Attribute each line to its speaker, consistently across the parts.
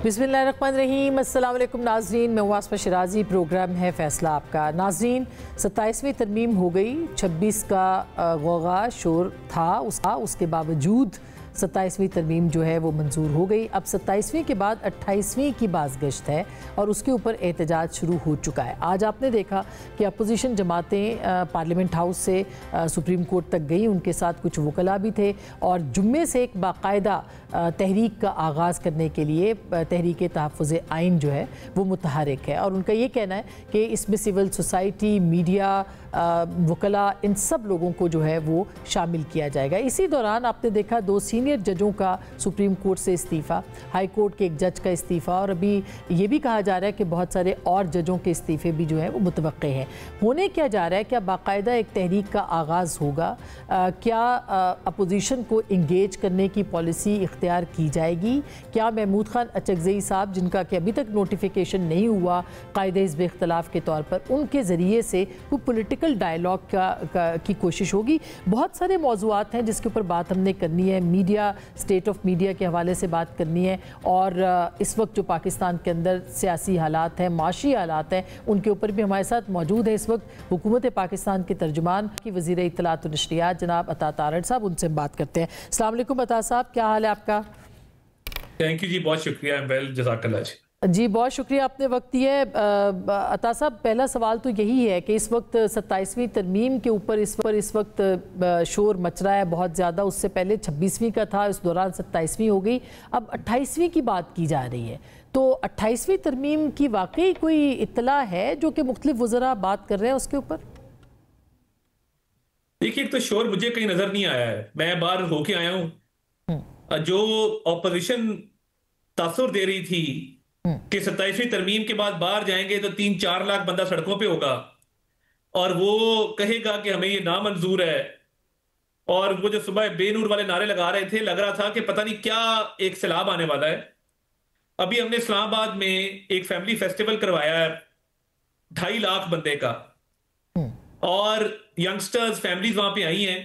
Speaker 1: बिस्मिल्लाहिर्रहमानिर्रहीम। अस्सलाम वालेकुम नाज़रीन, मैं वास्मा शिराजी। प्रोग्राम है फैसला आपका। नाज़रीन, 27वीं तरमीम हो गई। 26 का गौगा शोर था उसके बावजूद 27वीं तरमीम जो है वो मंजूर हो गई। अब 27वीं के बाद 28वीं की बाज़गश्त है और उसके ऊपर एहतजाज शुरू हो चुका है। आज आपने देखा कि अपोजिशन जमातें पार्लियामेंट हाउस से सुप्रीम कोर्ट तक गई, उनके साथ कुछ वकला भी थे और जुम्मे से एक बाकायदा तहरीक का आगाज़ करने के लिए तहरीक तहफ़्फ़ुज़ आइन जो है वो मुतहरिक है और उनका ये कहना है कि इसमें सिविल सोसाइटी, मीडिया, वकला, इन सब लोगों को जो है वो शामिल किया जाएगा। इसी दौरान आपने देखा 2 सीनियर जजों का सुप्रीम कोर्ट से इस्तीफ़ा, हाई कोर्ट के एक जज का इस्तीफ़ा और अभी ये भी कहा जा रहा है कि बहुत सारे और जजों के इस्तीफ़े भी जो है वो मुतवक्के हैं। होने क्या जा रहा है, क्या बाकायदा एक तहरीक का आगाज़ होगा? क्या अपोजिशन को इंगेज करने की पॉलिसी इख्तियार की जाएगी? क्या महमूद खान अचकज़ई साहब, जिनका कि अभी तक नोटिफिकेशन नहीं हुआ कायदे हिज़्ब इख्तिलाफ के तौर पर, उनके ज़रिए से कोई पॉलिटिकल डायलॉग की कोशिश होगी? बहुत सारे मौज़ूआत हैं जिसके ऊपर बात हमने करनी है। मीडिया, स्टेट ऑफ मीडिया के हवाले से बात करनी है और इस वक्त जो पाकिस्तान के अंदर सियासी हालात हैं, माशी हालात हैं, उनके ऊपर भी हमारे साथ मौजूद है इस वक्त हुकूमत पाकिस्तान के तर्जुमान की वज़ीर इत्तलात व नशरियात जनाब अता तारड़ साहब। उनसे बात करते हैं। अस्सलाम वालेकुम अता साहब, क्या हाल है आपका?
Speaker 2: थैंक यू जी, बहुत शुक्रिया। वेल, जज़ाकल्लाह
Speaker 1: जी, बहुत शुक्रिया आपने वक्त दिया है। अता साहब, पहला सवाल तो यही है कि इस वक्त 27वीं तरमीम के ऊपर इस वक्त शोर मच रहा है बहुत ज़्यादा। उससे पहले 26वीं का था, इस दौरान 27वीं हो गई, अब 28वीं की बात की जा रही है। तो 28वीं तरमीम की वाकई कोई इत्तला है जो कि मुख्तलिफ वज़रा बात कर रहे हैं उसके ऊपर?
Speaker 2: देखिए, एक तो शोर मुझे कहीं नजर नहीं आया है। मैं बाहर होके आया हूं। जो ऑपोजिशन तासुर दे रही थी कि 27वीं तरमीम के बाद बाहर जाएंगे तो 3-4 लाख बंदा सड़कों पे होगा और वो कहेगा कि हमें ये नामंजूर है, और वो जो सुबह बेनूर वाले नारे लगा रहे थे, लग रहा था कि पता नहीं क्या एक सैलाब आने वाला है। अभी हमने इस्लामाबाद में एक फैमिली फेस्टिवल करवाया है 2.5 लाख बंदे का, और यंगस्टर्स फैमिलीज वहां पे आई हैं।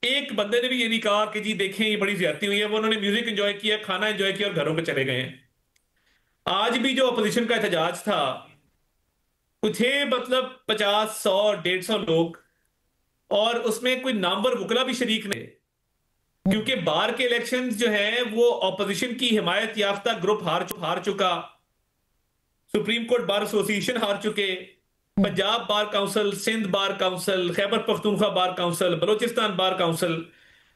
Speaker 2: एक बंदे ने भी ये नहीं कहा कि जी देखें ये बड़ी ज्यादती हुई है। वो उन्होंने म्यूजिक एंजॉय किया, खाना एंजॉय किया और घरों पे चले गए हैं। आज भी जो अपोजिशन का एहतजाज था, थे मतलब 50, 100, 150 लोग, और उसमें कोई नामवर वकला भी शरीक नहीं, क्योंकि बार के इलेक्शंस जो हैं वो अपोजिशन की हिमायत याफ्ता ग्रुप हार चुका, सुप्रीम कोर्ट बार एसोसिएशन हार चुके, Punjab bar council, Sindh bar council, Khyber Pakhtunkhwa bar council, Balochistan bar council,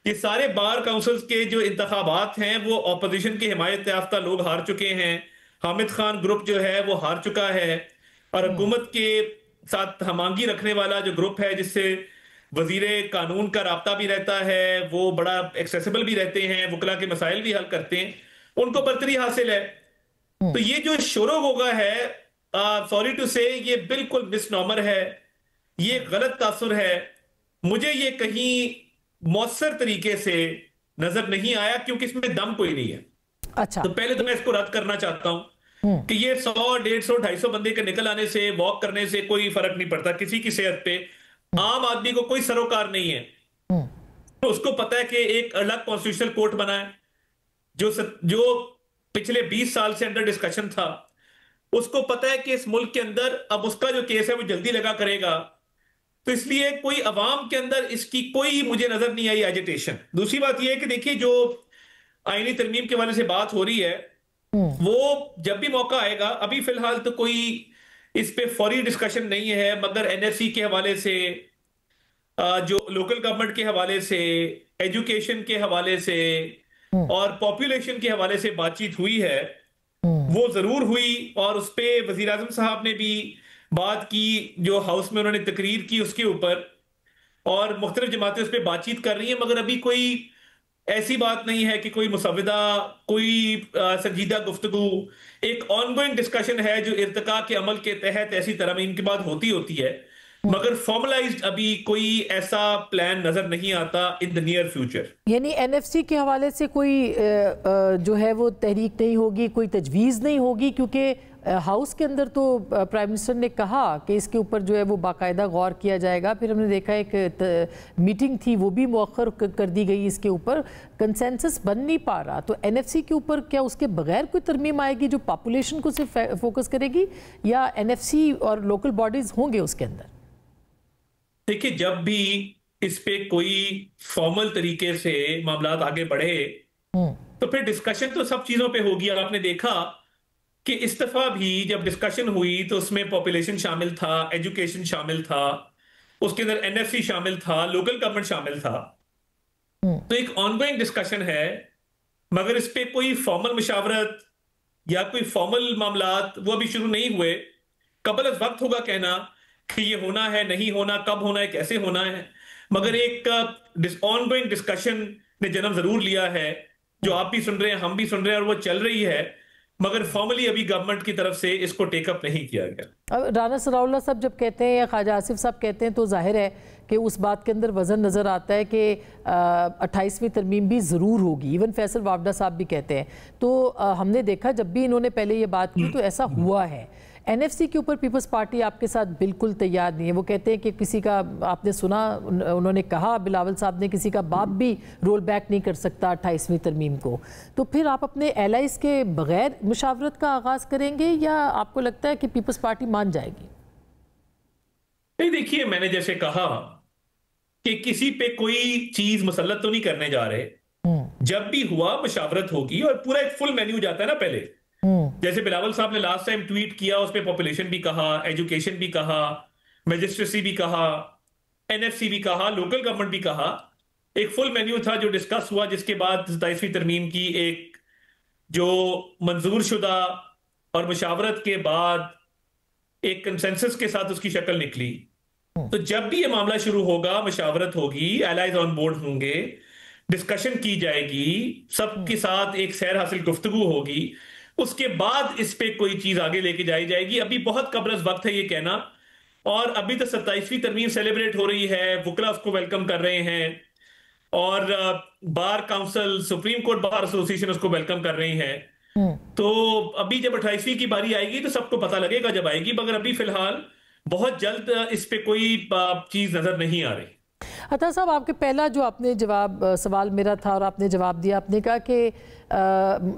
Speaker 2: ये सारे बार काउंसिल्स के जो इंतखाबात हैं वो अपोजिशन के हिमायत याफ्ता लोग हार चुके हैं। हामिद खान ग्रुप जो है वो हार चुका है, और हुकूमत के साथ हमांगी रखने वाला जो ग्रुप है, जिससे वजीर कानून का राब्ता भी रहता है, वो बड़ा एक्सेसिबल भी रहते हैं, वकला के मसाइल भी हल करते हैं, उनको बरतरी हासिल है। तो ये जो शोरो होगा है, सॉरी टू से, ये बिल्कुल मिसनॉमर है, ये गलत तासुर है। मुझे ये कहीं मौसर तरीके से नजर नहीं आया, क्योंकि इसमें दम कोई नहीं है।
Speaker 1: अच्छा,
Speaker 2: तो पहले तो मैं इसको रद्द करना चाहता हूं कि ये 100, 150, 250 बंदे के निकल आने से, वॉक करने से कोई फर्क नहीं पड़ता किसी की सेहत पे। आम आदमी को कोई सरोकार नहीं है। तो उसको पता है कि एक अलग कॉन्स्टिट्यूशनल कोर्ट बना है, जो पिछले 20 साल से अंडर डिस्कशन था। उसको पता है कि इस मुल्क के अंदर अब उसका जो केस है वो जल्दी लगा करेगा। तो इसलिए कोई अवाम के अंदर इसकी कोई मुझे नजर नहीं आई एजिटेशन। दूसरी बात यह है कि देखिए, जो आईनी तरमीम के हवाले से बात हो रही है, वो जब भी मौका आएगा, अभी फिलहाल तो कोई इस पे फौरी डिस्कशन नहीं है, मगर एनएससी के हवाले से, जो लोकल गवर्नमेंट के हवाले से, एजुकेशन के हवाले से और पॉपुलेशन के हवाले से बातचीत हुई है। वो जरूर हुई, और उस पर वजीर आजम साहब ने भी बात की, जो हाउस में उन्होंने तकरीर की उसके ऊपर, और मुख्तलिफ जमातें उस पर बातचीत कर रही हैं, मगर अभी कोई ऐसी बात नहीं है कि कोई मुसविदा, कोई संजीदा गुफ्तगू। एक ऑनगोइंग डिस्कशन है जो इर्तिका के अमल के तहत ऐसी तरमीम के बाद होती है। मगर फॉर्मलाइज्ड अभी कोई ऐसा प्लान नजर नहीं आता इन द नियर फ्यूचर।
Speaker 1: यानी एनएफसी के हवाले से कोई जो है वो तहरीक नहीं होगी, कोई तजवीज़ नहीं होगी, क्योंकि हाउस के अंदर तो प्राइम मिनिस्टर ने कहा कि इसके ऊपर जो है वो बाकायदा गौर किया जाएगा। फिर हमने देखा एक मीटिंग थी, वो भी मौखर कर दी गई, इसके ऊपर कंसेंसस बन नहीं पा रहा। तो एनएफसी के ऊपर क्या उसके बगैर कोई तरमीम आएगी जो पॉपुलेशन को सिर्फ फोकस करेगी, या एनएफसी और लोकल बॉडीज होंगे उसके अंदर?
Speaker 2: देखिए, जब भी इस पे कोई फॉर्मल तरीके से मामलात आगे बढ़े तो फिर डिस्कशन तो सब चीजों पे होगी। आपने देखा कि इस दफा भी जब डिस्कशन हुई तो उसमें पॉपुलेशन शामिल था, एजुकेशन शामिल था, उसके अंदर एनएफसी शामिल था, लोकल गवर्नमेंट शामिल था। तो एक ऑनगोइंग डिस्कशन है, मगर इस पे कोई फॉर्मल मुशावरत या कोई फॉर्मल मामलात वो अभी शुरू नहीं हुए। कबल अज़ वक्त होगा कहना कि ये होना है, नहीं होना, कब होना है, कैसे होना है। मगर एक ऑनगोइंग डिस्कशन ने जन्म जरूर लिया है, जो आप भी सुन रहे हैं, हम भी सुन रहे हैं, और वो चल रही है, मगर फॉर्मली अभी गवर्नमेंट की तरफ से इसको टेकअप नहीं किया गया।
Speaker 1: अब राना सनाउल्लाह साहब जब कहते हैं या ख्वाजा आसिफ साहब कहते हैं तो जाहिर है कि उस बात के अंदर वजन नज़र आता है कि 28वीं तरमीम भी ज़रूर होगी। इवन फैसल वावडा साहब भी कहते हैं। तो हमने देखा जब भी इन्होंने पहले ये बात की तो ऐसा हुआ है। एनएफसी के ऊपर पीपल्स पार्टी आपके साथ बिल्कुल तैयार नहीं है। वो कहते हैं कि किसी का, आपने सुना उन्होंने कहा बिलावल साहब ने, किसी का बाप भी रोल बैक नहीं कर सकता 28वीं तरमीम को। तो फिर आप अपने एलाइज के बगैर मुशावरत का आगाज करेंगे या आपको लगता है कि पीपल्स पार्टी मान जाएगी?
Speaker 2: नहीं, देखिए, मैंने जैसे कहा कि किसी पे कोई चीज मुसल्लत तो नहीं करने जा रहे। जब भी हुआ मुशावरत होगी और पूरा एक फुल मेन्यू जाता है ना पहले। जैसे बिलावल साहब ने लास्ट टाइम ट्वीट किया, उसमें पॉपुलेशन भी कहा, एजुकेशन भी कहा, मैजिस्ट्रेसी भी कहा, एनएफसी भी कहा, लोकल गवर्नमेंट भी कहा। एक फुल मेन्यू था जो डिस्कस हुआ, जिसके बाद 27वीं तरमीम की एक जो मंजूर शुदा और मुशावरत के बाद एक कंसेंसस के साथ उसकी शक्ल निकली। तो जब भी ये मामला शुरू होगा, मुशावरत होगी, एलाइज ऑन बोर्ड होंगे, डिस्कशन की जाएगी, सबके साथ एक सैर हासिल गुफ्तगू होगी, उसके बाद इस पे कोई चीज आगे लेके जाई जाएगी। अभी बहुत कबरस वक्त है ये कहना। और अभी तो 27वीं तरमीम सेलिब्रेट हो रही है, वुकला उसको वेलकम कर रहे हैं, और bar council, supreme court bar association उसको वेलकम कर रही है। तो अभी जब 28वीं की बारी आएगी तो सबको पता लगेगा जब आएगी, मगर अभी फिलहाल बहुत जल्द इस पे कोई चीज नजर नहीं आ रही।
Speaker 1: अता साहब, आपके पहला जो आपने जवाब, सवाल मेरा था और आपने जवाब दिया, आपने कहा कि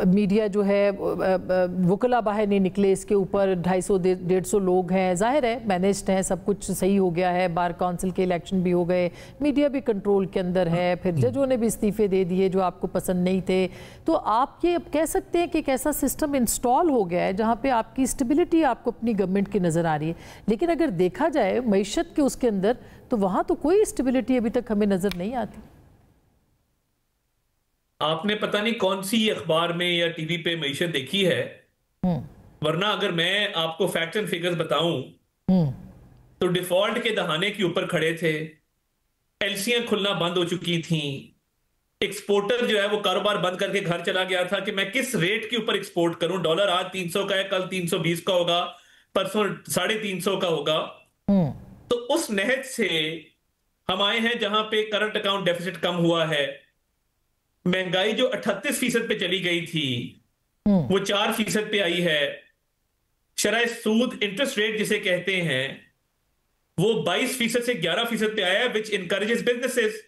Speaker 1: मीडिया जो है वकला बाहर नहीं निकले, इसके ऊपर 250-150 लोग हैं, जाहिर है मैनेज्ड हैं, सब कुछ सही हो गया है, बार काउंसिल के इलेक्शन भी हो गए, मीडिया भी कंट्रोल के अंदर है, फिर जजों ने भी इस्तीफे दे दिए जो आपको पसंद नहीं थे। तो आप ये कह सकते हैं कि एक ऐसा सिस्टम इंस्टॉल हो गया है जहाँ पे आपकी स्टेबिलिटी आपको अपनी गवर्नमेंट की नज़र आ रही है। लेकिन अगर देखा जाए मईशत के उसके अंदर, तो वहाँ तो कोई स्टेबिलिटी अभी तक हमें नज़र नहीं आती।
Speaker 2: आपने पता नहीं कौन सी अखबार में या टीवी पे मईशत देखी है, वरना अगर मैं आपको फैक्ट्स एंड फिगर्स बताऊं तो डिफॉल्ट के दहाने के ऊपर खड़े थे, एलसीआं खुलना बंद हो चुकी थी, एक्सपोर्टर जो है वो कारोबार बंद करके घर चला गया था कि मैं किस रेट के ऊपर एक्सपोर्ट करूं। डॉलर आज 300 का है, कल 320 का होगा, परसों 350 का होगा। तो उस नहज से हम आए हैं जहां पे करंट अकाउंट डेफिसिट कम हुआ है, महंगाई जो 38% पे चली गई थी वो 4% पे आई है, शरह सूद इंटरेस्ट रेट जिसे कहते हैं वो 22% से 11% पे आया है, विच इनकरेजेस बिजनेसेस,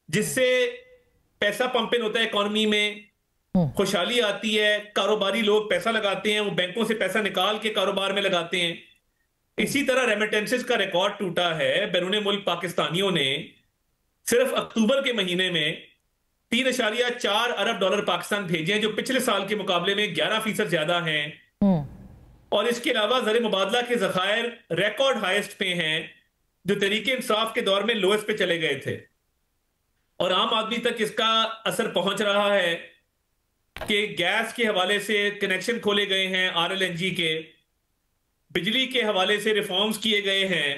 Speaker 2: जिससे पैसा पंप इन होता है इकोनॉमी में, खुशहाली आती है, कारोबारी लोग पैसा लगाते हैं, वो बैंकों से पैसा निकाल के कारोबार में लगाते हैं। इसी तरह रेमिटेंसेस का रिकॉर्ड टूटा है। बैरून मुल्क पाकिस्तानियों ने सिर्फ अक्टूबर के महीने में 3.4 अरब डॉलर पाकिस्तान भेजे हैं, जो पिछले साल के मुकाबले में 11% ज्यादा हैं। और इसके अलावा ज़र मुबादला के ज़खायर रिकॉर्ड हाईएस्ट पे हैं, जो तरीके इंसाफ के दौर में लोएस्ट पे चले गए थे। और आम आदमी तक इसका असर पहुंच रहा है कि गैस के हवाले से कनेक्शन खोले गए हैं, आरएलएनजी के, बिजली के हवाले से रिफॉर्म्स किए गए हैं,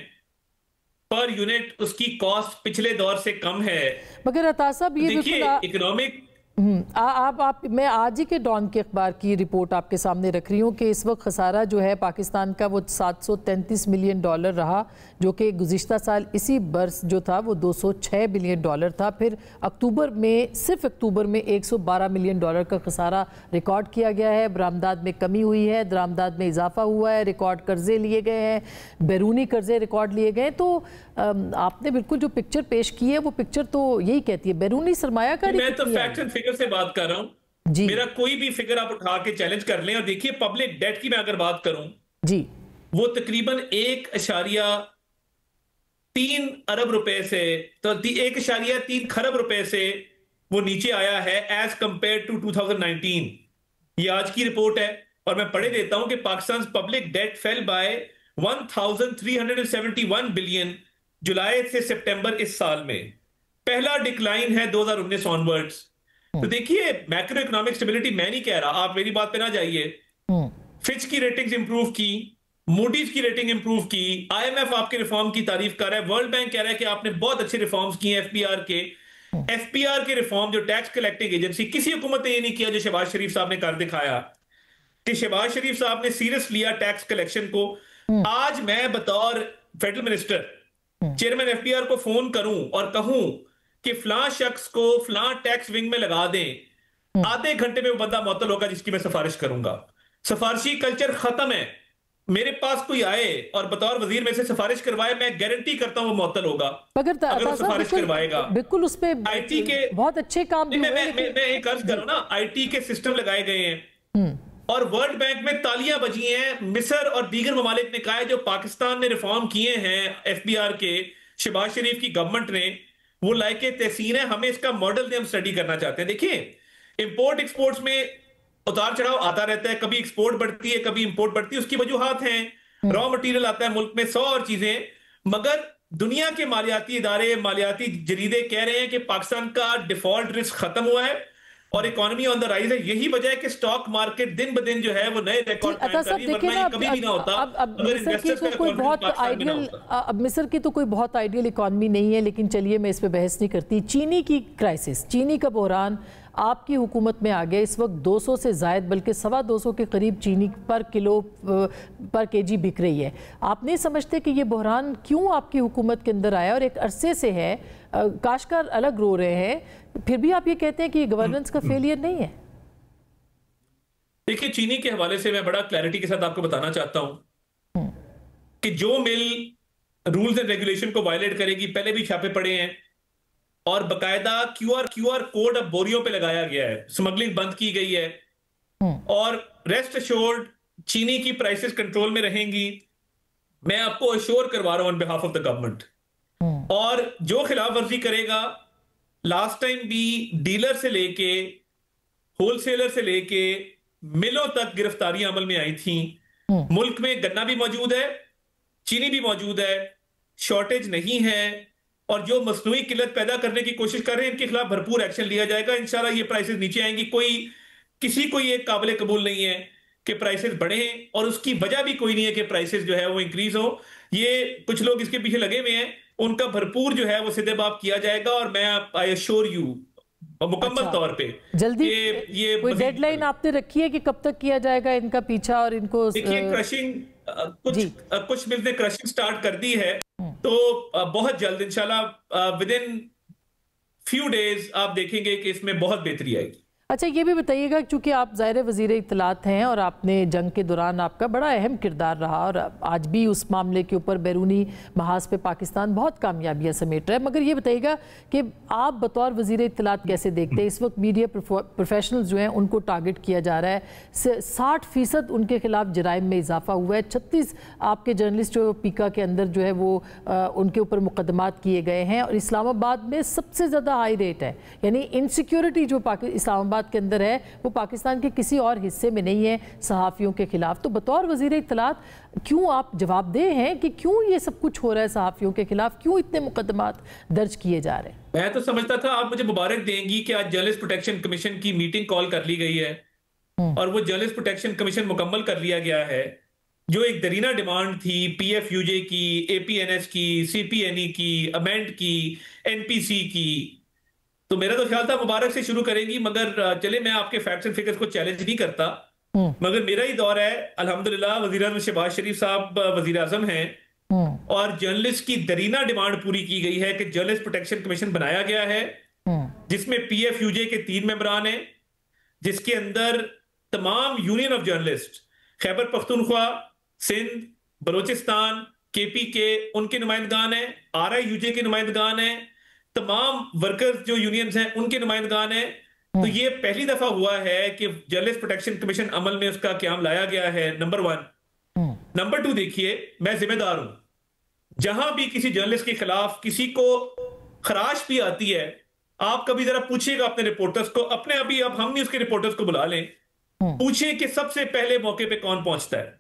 Speaker 2: पर यूनिट उसकी कॉस्ट पिछले दौर से कम है।
Speaker 1: मगर अता साहब, ये
Speaker 2: देखिए, इकोनॉमिक
Speaker 1: मैं आज ही के डॉन के अखबार की रिपोर्ट आपके सामने रख रही हूँ कि इस वक्त खसारा जो है पाकिस्तान का वो $733 मिलियन रहा, जो कि गुज़िश्ता साल इसी बरस जो था वो $206 बिलियन था। फिर अक्टूबर में, सिर्फ अक्टूबर में $112 मिलियन का खसारा रिकॉर्ड किया गया है। बरामदात में कमी हुई है, दरामदात में इजाफा हुआ है, रिकॉर्ड कर्जे लिए गए हैं, बैरूनी कर्जे रिकॉर्ड लिए गए। तो आपने बिल्कुल जो पिक्चर पेश की है वो पिक्चर तो यही कहती है बैरूनी सरमायाकारी।
Speaker 2: मैं तो फैक्ट एंड फिगर से बात कर रहा हूं जी। मेरा कोई भी फिगर आप उठा के चैलेंज कर लें। और देखिए पब्लिक डेट की मैं अगर बात करूं जी, वो तकरीबन 1.3 अरब रुपए से, तो 1.3 खरब रुपए से वो नीचे आया है एज कंपेयर टू 2019। ये आज की रिपोर्ट है और मैं पढ़े देता हूं कि Pakistan public debt fell by 1371 billion जुलाई से सितंबर इस साल में। पहला डिक्लाइन है 2019 ऑनवर्ड्स। तो देखिए मैक्रो इकोनॉमिक स्टेबिलिटी मैं नहीं कह रहा, आप मेरी बात पे ना जाइए। फिच की रेटिंग्स इंप्रूव की, मूडीज की रेटिंग इंप्रूव की, आईएमएफ आपके रिफॉर्म की तारीफ कर रहा है, वर्ल्ड बैंक कह रहा है कि आपने बहुत अच्छे रिफॉर्म्स किए हैं। एफपीआर के रिफॉर्म, जो टैक्स कलेक्टिंग एजेंसी, किसी हुकूमत ने ये नहीं किया जो शहबाज शरीफ साहब ने कर दिखाया कि शहबाज शरीफ साहब ने सीरियस लिया टैक्स कलेक्शन को। आज मैं बतौर फेडरल मिनिस्टर चेयरमैन एफपीआर को फोन करूं और कहूं कि फलां शख्स को फलां टैक्स विंग में लगा दें, आधे घंटे में वो बंदा मुअत्तल होगा जिसकी मैं सिफारिश करूंगा। सिफारिशी कल्चर खत्म है। मेरे पास कोई आए और बतौर वजीर में से सिफारिश करवाए, मैं गारंटी करता हूं वो मुअत्तल होगा अगर वो सिफारिश करवाएगा।
Speaker 1: बिल्कुल उस पे
Speaker 2: आईटी के
Speaker 1: बहुत अच्छे काम भी
Speaker 2: मैं एक अर्ज करूं ना, आईटी के सिस्टम लगाए गए हैं और वर्ल्ड बैंक में तालियां बजी हैं। मिस्र और दीगर ममालिक ने कहा है जो पाकिस्तान ने रिफॉर्म किए हैं एफबीआर के, शहबाज शरीफ की गवर्नमेंट ने, वो लायके तहसीन है। हमें इसका मॉडल हम स्टडी करना चाहते हैं। देखिए इंपोर्ट एक्सपोर्ट्स में उतार चढ़ाव आता रहता है, कभी एक्सपोर्ट बढ़ती है कभी इंपोर्ट बढ़ती है, उसकी वजूहात हैं। रॉ मटेरियल आता है मुल्क में, 100 और चीजें। मगर दुनिया के मालियाती इदारे, मालियाती जरीदे कह रहे हैं कि पाकिस्तान का डिफॉल्ट रिस्क खत्म हुआ है और इकोनॉमी ऑन द राइज है। यही वजह है कि स्टॉक मार्केट दिन ब दिन जो है वो नए रिकॉर्ड कायम कर रही है, वरना ये कभी भी ना होता अगर इन्वेस्टर्स का कॉन्फिडेंस पाकिस्तान में ना होता।
Speaker 1: अब मिस्र की तो कोई बहुत आइडियल इकोनॉमी नहीं है, लेकिन चलिए मैं इस पे बहस नहीं करती। चीनी की क्राइसिस, चीनी का बहरान आपकी हुकूमत में आ गया। इस वक्त 200 से ज़ायद, बल्कि 225 के करीब चीनी पर किलो पर केजी बिक रही है। आप नहीं समझते कि ये बहरान क्यों आपकी हुकूमत के अंदर आया और एक अरसे से है, काश्तकार अलग रो रहे हैं, फिर भी आप ये कहते हैं कि गवर्नेंस का फेलियर नहीं है?
Speaker 2: देखिए चीनी के हवाले से मैं बड़ा क्लैरिटी के साथ आपको बताना चाहता हूं कि जो मिल रूल्स एंड रेगुलेशन को वायलेट करेगी, पहले भी छापे पड़े हैं और बकायदा क्यूआर कोड अब बोरियों पे लगाया गया है, स्मगलिंग बंद की गई है और रेस्ट अश्योर्ड चीनी की प्राइसेस कंट्रोल में रहेंगी। मैं आपको अश्योर करवा रहा हूं on behalf of the government. और जो खिलाफ वर्जी करेगा, लास्ट टाइम भी डीलर से लेके होलसेलर से लेके मिलों तक गिरफ्तारियां अमल में आई थी। मुल्क में गन्ना भी मौजूद है, चीनी भी मौजूद है, शॉर्टेज नहीं है और जो मसनूई किल्लत पैदा करने की कोशिश कर रहे हैं इनके खिलाफ भरपूर एक्शन लिया जाएगा। इंशाल्लाह ये प्राइसेस नीचे आएंगी। किसी को ये काबिल कबूल नहीं है कि प्राइसेस बढ़े और उसकी वजह भी कोई नहीं है कि प्राइसेस जो है वो इंक्रीज हो। ये कुछ लोग इसके पीछे लगे हुए हैं, उनका भरपूर जो है वो सीधे बाप किया जाएगा और मैं आई अश्योर यू मुकम्मल तौर पे
Speaker 1: जल्दी ये कोई डेडलाइन आपने रखी है कि कब तक किया जाएगा इनका पीछा और इनको?
Speaker 2: देखिए क्रशिंग कुछ मिल्स ने क्रशिंग स्टार्ट कर दी है, तो बहुत जल्द इंशाल्लाह विद इन फ्यू डेज आप देखेंगे कि इसमें बहुत बेहतरी आएगी।
Speaker 1: अच्छा ये भी बताइएगा, चूंकि आप ज़ाहिर वज़ीर इत्तलात हैं और आपने जंग के दौरान आपका बड़ा अहम किरदार रहा और आज भी उस मामले के ऊपर बैरूनी महाज पे पाकिस्तान बहुत कामयाबियां समेट रहा है, मगर ये बताइएगा कि आप बतौर वज़ीर इत्तलात कैसे देखते हैं इस वक्त मीडिया प्रोफेशनल्स जो हैं उनको टारगेट किया जा रहा है, 60% उनके खिलाफ जराइम में इजाफा हुआ है, 36 आपके जर्नलिस्ट जो पीका के अंदर जो है वो उनके ऊपर मुकदमात किए गए हैं और इस्लामाबाद में सबसे ज़्यादा हाई रेट है। यानी इनसिक्योरिटी जो इस्लामाबाद के अंदर है वो पाकिस्तान के किसी और हिस्से में नहीं है सहाफ़ियों के खिलाफ। तो बतौर वज़ीर इत्तलात क्यों आप जवाबदेह हैं कि क्यों ये सब कुछ हो रहा है सहाफ़ियों के खिलाफ, क्यों इतने मुकदमात दर्ज किए जा रहे हैं?
Speaker 2: मैं तो समझता था आप मुझे मुबारक देंगी कि आज जर्नलिस्ट प्रोटेक्शन कमीशन की मीटिंग कॉल कर ली गई है और वो जर्नलिस्ट प्रोटेक्शन कमीशन मुकम्मल कर लिया गया है। जो एक दरीना डिमांड थी PFUJ की, APNS की, CPNE की, अमेंड की, NPC की, तो मेरा तो ख्याल था मुबारक से शुरू करेंगी, मगर चले मैं आपके फैक्ट्स एंड फिगर्स को चैलेंज नहीं करता, मगर मेरा ही दौर है। अल्हम्दुलिल्लाह वज़ीर आज़म शहबाज शरीफ साहब वज़ीर आज़म हैं और जर्नलिस्ट की दरीना डिमांड पूरी की गई है कि जर्नलिस्ट प्रोटेक्शन कमीशन बनाया गया है, जिसमें PFUJ के 3 मेंबरान हैं, जिसके अंदर तमाम union of journalist, Khyber Pakhtunkhwa, Sindh, Balochistan, KPK उनके नुमाइंदगान हैं, RIUJ के नुमाइंदगान हैं, तमाम वर्कर्स जो यूनियंस हैं उनके नुमाइंदगान हैं। तो ये पहली दफा हुआ है कि जर्नलिस्ट प्रोटेक्शन कमीशन अमल में उसका क्याम लाया गया है, नंबर 1। नंबर 2 देखिए, मैं जिम्मेदार हूं। जहां भी किसी जर्नलिस्ट के खिलाफ किसी को खराश भी आती है, आप कभी जरा पूछिएगा अपने रिपोर्टर्स को, अपने अभी अब हम नहीं उसके रिपोर्टर्स को बुला लें, पूछिए कि सबसे पहले मौके पे कौन पहुंचता है।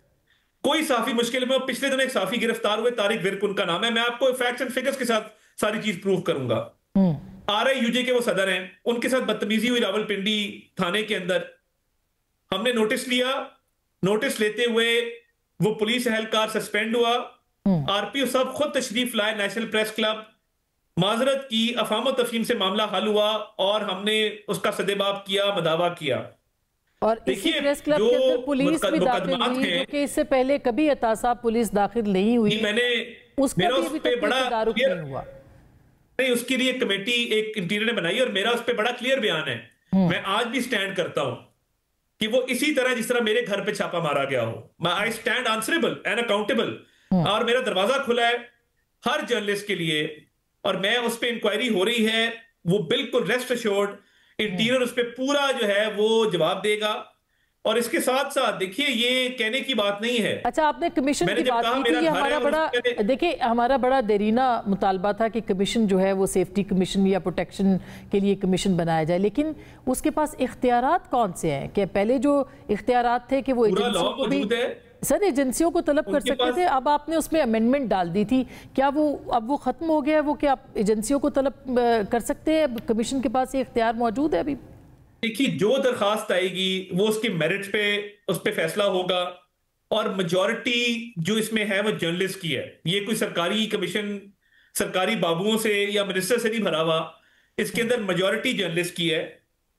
Speaker 2: कोई साफी मुश्किल में, पिछले दिन एक साफी गिरफ्तार हुए, तारिक विर्क उनका नाम है, मैं आपको फैक्ट्स एंड फिगर्स के साथ सारी चीज प्रूव करूंगा। RIUJ के वो सदर हैं, उनके साथ बदतमीजी हुई रावलपिंडी थाने के अंदर, हमने नोटिस लिया, नोटिस लेते हुए वो पुलिस एहलकार सस्पेंड हुआ, RPO साहब खुद तशरीफ लाए नेशनल प्रेस क्लब, माजरत की, अफाम तफहीम से मामला हल हुआ और हमने उसका सदेबाब किया, मदावा किया।
Speaker 1: और इसी प्रेस क्लब के अंदर पुलिस भी दाखिल हुई, जो कि इससे पहले कभी अता साहब पुलिस दाखिल नहीं हुई,
Speaker 2: मैंने
Speaker 1: उसका भी अभी तक कोई तदारुक नहीं हुआ।
Speaker 2: नहीं, उसके लिए कमेटी एक इंटीरियर ने बनाई और मेरा उस पर बड़ा क्लियर बयान है। मैं आज भी स्टैंड करता हूं कि वो इसी तरह जिस तरह मेरे घर पे छापा मारा गया हो, I stand answerable and accountable, और मेरा दरवाजा खुला है हर जर्नलिस्ट के लिए, और मैं उस पर इंक्वायरी हो रही है, वो बिल्कुल रेस्ट अश्योर्ड, इंटीरियर उस पर पूरा जो है वो जवाब देगा। और इसके साथ साथ देखिए, ये कहने की बात नहीं है।
Speaker 1: अच्छा, आपने कमीशन की बात की थी, ये हमारा बड़ा, देखिए हमारा बड़ा देरीना मुतालबा था कि कमीशन जो है वो सेफ्टी कमीशन या प्रोटेक्शन के लिए कमीशन बनाया जाए, लेकिन उसके पास इख्तियारात कौन से हैं? कि पहले जो इख्तियारात थे कि वो एजेंसियों को भी, सर एजेंसियों को तलब कर सकते थे, अब आपने उसमें अमेंडमेंट डाल दी थी, क्या वो अब वो खत्म हो गया है वो, कि आप एजेंसियों को तलब कर सकते हैं? कमीशन के पास ये इख्तियार मौजूद है अभी?
Speaker 2: देखिए, जो दरखास्त आएगी वो उसके मेरिट पे, उस पे फैसला होगा, और मेजॉरिटी जो इसमें है वो जर्नलिस्ट की है। ये कोई सरकारी कमीशन सरकारी बाबुओं से या मिनिस्टर से नहीं भरा हुआ, इसके अंदर मेजॉरिटी जर्नलिस्ट की है,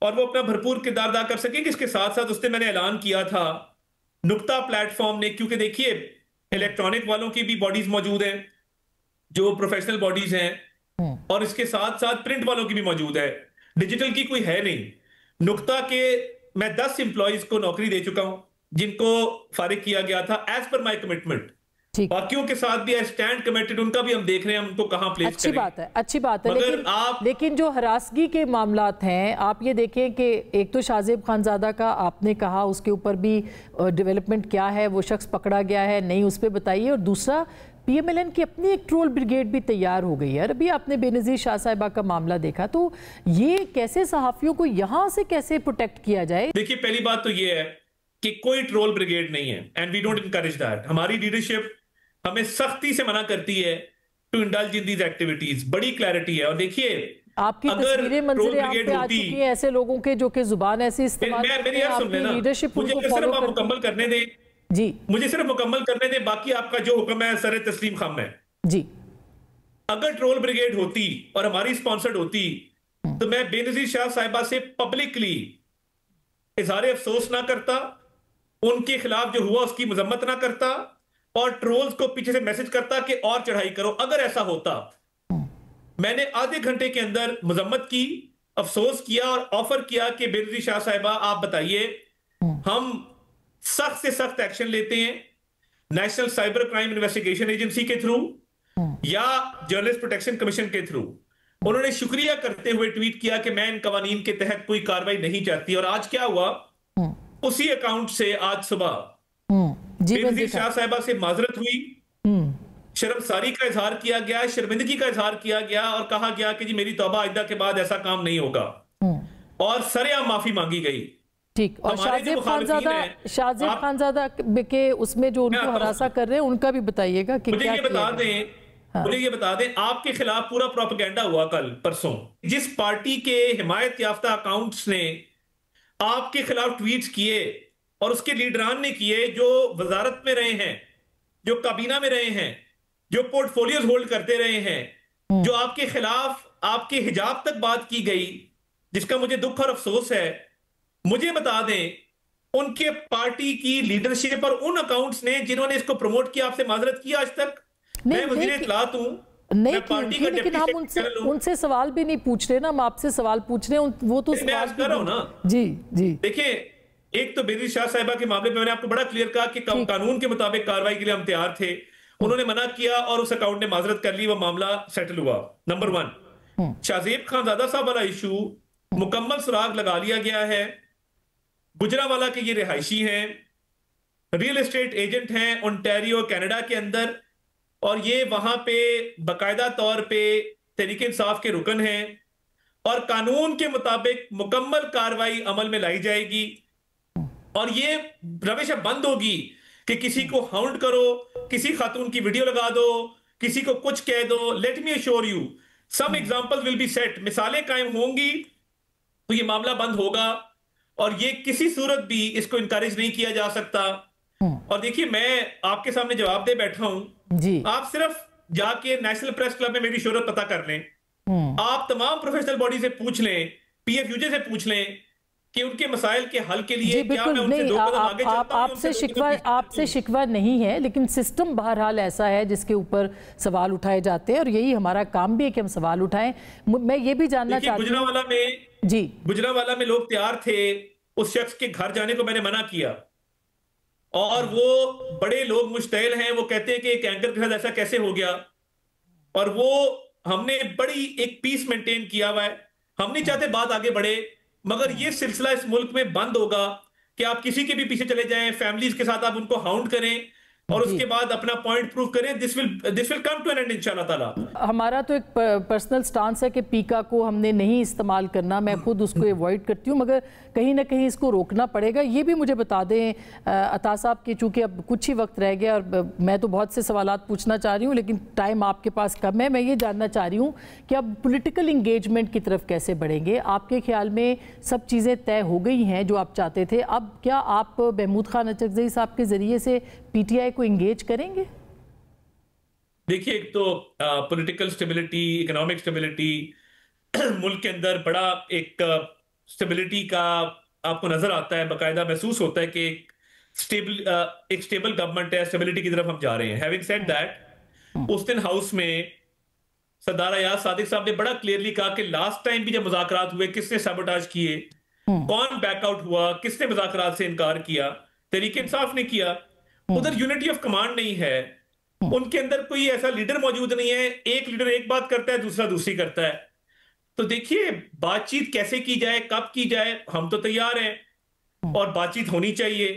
Speaker 2: और वो अपना भरपूर किरदार अदा कर सकेंगे। इसके साथ साथ उसने मैंने ऐलान किया था नुक्ता प्लेटफॉर्म ने, क्योंकि देखिए इलेक्ट्रॉनिक वालों की भी बॉडीज मौजूद हैं जो प्रोफेशनल बॉडीज हैं, और इसके साथ साथ प्रिंट वालों की भी मौजूद है, डिजिटल की कोई है नहीं। नुक्ता के मैं 10 एम्प्लॉइज को नौकरी दे चुका हूं, जिनको फारिग किया गया था एज पर माय कमिटमेंट। बाकियों के साथ भी स्टैंड कमिटेड, उनका भी हम देख रहे हैं उनको कहां प्लेस
Speaker 1: अच्छी बात है, अच्छी बात है, लेकिन जो हरासगी के मामलात हैं, आप ये देखें कि एक तो शाहजेब खानजादा का आपने कहा, उसके ऊपर भी डेवलपमेंट क्या है, वो शख्स पकड़ा गया है नहीं, उस पर बताइए। और दूसरा, PMLN की अपनी एक ट्रोल ब्रिगेड भी तैयार हो गई है। अभी आपने बेनज़ीर शाह साहिबा का मामला देखा, तो ये कैसे सहाफ़ियों को यहाँ से कैसे प्रोटेक्ट किया जाए?
Speaker 2: देखिए, पहली बात तो ये है कि कोई ट्रोल ब्रिगेड नहीं है, and we don't encourage that. हमारी लीडरशिप हमें सख्ती से मना करती है to indulge in these activities, बड़ी क्लैरिटी है। और देखिए,
Speaker 1: आपकी तस्वीरें मंजरें आप पे आ चुकी हैं ऐसे लोगों के जो कि जुबान ऐसी इस्तेमाल करते हैं, आपकी लीडरशिप उनको फॉलो करती है।
Speaker 2: मुकम्मल करने दें
Speaker 1: जी,
Speaker 2: मुझे सिर्फ मुकम्मल करने दें, बाकी आपका जो हुक्म है सर तस्लीम खाम है
Speaker 1: जी।
Speaker 2: अगर ट्रोल ब्रिगेड होती और हमारी स्पॉन्सर्ड होती, तो मैं बेनज़ीर शाह साहिबा से पब्लिकली इजहार अफसोस ना करता, उनके खिलाफ जो हुआ उसकी मजम्मत ना करता, और ट्रोल्स को पीछे से मैसेज करता कि और चढ़ाई करो। अगर ऐसा होता, मैंने आधे घंटे के अंदर मजम्मत की, अफसोस किया और ऑफर किया कि बेनज़ीर शाह साहिबा आप बताइए, हम सख्त से सख्त एक्शन लेते हैं national cyber crime investigation agency के थ्रू या जर्नलिस्ट प्रोटेक्शन कमीशन के थ्रू। उन्होंने शुक्रिया करते हुए ट्वीट किया कि मैं इन कवानीन के तहत कोई कार्रवाई नहीं चाहती। और आज क्या हुआ, उसी अकाउंट से आज सुबह बेनज़ीर शाह साहिबा से माजरत हुई, शर्मसारी का इजहार किया गया, शर्मिंदगी का इजहार किया गया, और कहा गया कि जी मेरी तौबा आइंदा के बाद ऐसा काम नहीं होगा, और सरेआम माफी मांगी गई।
Speaker 1: ठीक। और शाहजेब खानजादा के उसमें जो उनको हरासा कर रहे हैं उनका भी बताइएगा कि
Speaker 2: मुझे ये बता दें, मुझे ये बता दें, आपके खिलाफ पूरा प्रोपेगेंडा हुआ कल परसों। जिस पार्टी के हिमायत याफ्ता अकाउंट्स ने आपके खिलाफ ट्वीट्स किए और उसके लीडरान ने किए, जो वजारत में रहे हैं, जो काबीना में रहे हैं, जो पोर्टफोलियोज होल्ड करते रहे हैं, जो आपके खिलाफ आपके हिजाब तक बात की गई, जिसका मुझे दुख और अफसोस है। मुझे बता दें उनके पार्टी की लीडरशिप और उन अकाउंट्स ने जिन्होंने इसको प्रमोट किया, आपसे माजरत किया आज तक? मैं वजीर इत्तलात हूं,
Speaker 1: नहीं
Speaker 2: मैं पार्टी का
Speaker 1: लेकिन हम उनसे सवाल भी नहीं पूछ रहे ना, हम आपसे सवाल पूछ रहे हैं, वो तो
Speaker 2: मैं आज कर रहा हूं ना।
Speaker 1: जी जी
Speaker 2: देखिए, एक तो बेनजीर शाह साहिबा के मामले में मैंने आपको बड़ा क्लियर कहा कि कानून के मुताबिक कार्रवाई के लिए हम तैयार थे। उन्होंने मना किया और उस अकाउंट ने माजरत कर ली, वो मामला सेटल हुआ। नंबर 1, शाहजेब खानजादा साहब वाला इशू मुकम्मल सुराग लगा लिया गया है। गुजरावाला के ये रिहायशी हैं, रियल एस्टेट एजेंट हैं ओंटारियो कनाडा के अंदर, और ये वहां पे बाकायदा तौर पे तहरीक इंसाफ के रुकन हैं, और कानून के मुताबिक मुकम्मल कार्रवाई अमल में लाई जाएगी। और ये रविश अब बंद होगी कि किसी को हाउंड करो, किसी खातून की वीडियो लगा दो, किसी को कुछ कह दो। Let me assure you, some examples will be set, मिसालें कायम होंगी तो ये मामला बंद होगा, और ये किसी सूरत भी इसको इनकरेज नहीं किया जा सकता। और देखिए, मैं आपके सामने जवाब दे बैठा हूं
Speaker 1: जी,
Speaker 2: आप सिर्फ जाके नेशनल प्रेस क्लब में मेरी शोहरत पता कर लें, आप तमाम प्रोफेशनल बॉडी से पूछ लें, पीएफयूजे से पूछ लें कि उनके मसाइल के हल के लिए क्या मैं उनसे दो कदम आगे चलता हूं।
Speaker 1: आपसे शिकवा नहीं है, लेकिन सिस्टम बहरहाल ऐसा है जिसके ऊपर सवाल उठाए जाते हैं, और यही हमारा काम भी है कि हम सवाल उठाएं। मैं ये भी जानना चाहती हूं,
Speaker 2: गुजरावाला में लोग तैयार थे, उस शख्स के घर जाने को मैंने मना किया, और वो बड़े लोग मुश्तैल हैं, वो कहते हैं कि एक एंकर के साथ ऐसा कैसे हो गया, और वो हमने बड़ी एक पीस मेंटेन किया हुआ है। हम नहीं चाहते बात आगे बढ़े, मगर ये सिलसिला इस मुल्क में बंद होगा कि आप किसी के भी पीछे चले जाएं, फैमिलीज के साथ आप उनको हाउंड करें और उसके बाद अपना पॉइंट प्रूव करें। This will come to an end इंशाल्लाह ताला।
Speaker 1: हमारा तो एक पर्सनल स्टांस है कि पीका को हमने नहीं इस्तेमाल करना, मैं खुद उसको अवॉइड करती हूँ, मगर कहीं ना कहीं इसको रोकना पड़ेगा। ये भी मुझे बता दें अता साहब कि चूंकि अब कुछ ही वक्त रह गया और मैं तो बहुत से सवालात पूछना चाह रही हूँ, लेकिन टाइम आपके पास कम है। मैं ये जानना चाह रही हूँ कि अब पॉलिटिकल इंगेजमेंट की तरफ कैसे बढ़ेंगे? आपके ख्याल में सब चीज़ें तय हो गई हैं जो आप चाहते थे, अब क्या आप महमूद खान अचकज़ई साहब के ज़रिए से पीटीआई को इंगेज करेंगे?
Speaker 2: देखिए, एक तो पॉलिटिकल स्टेबिलिटी, इकोनॉमिक स्टेबिलिटी, मुल्क के अंदर बड़ा एक स्टेबिलिटी का आपको नजर आता है, बाकायदा महसूस होता है कि एक स्टेबल गवर्नमेंट है, स्टेबिलिटी की तरफ हम जा रहे हैं। हैविंग सेड दैट, उस दिन हाउस में सरदार अयाज सादिक साहब ने बड़ा क्लियरली कहा कि लास्ट टाइम भी जब मुज़ाकरात हुए, किसने सबोटाज किए, कौन बैकआउट हुआ, किसने मुज़ाकरात से इनकार किया? तहरीक इंसाफ ने किया। उधर यूनिटी ऑफ कमांड नहीं है, उनके अंदर कोई ऐसा लीडर मौजूद नहीं है, एक लीडर एक बात करता है, दूसरा दूसरी करता है। तो देखिए, बातचीत कैसे की जाए, कब की जाए, हम तो तैयार हैं और बातचीत होनी चाहिए,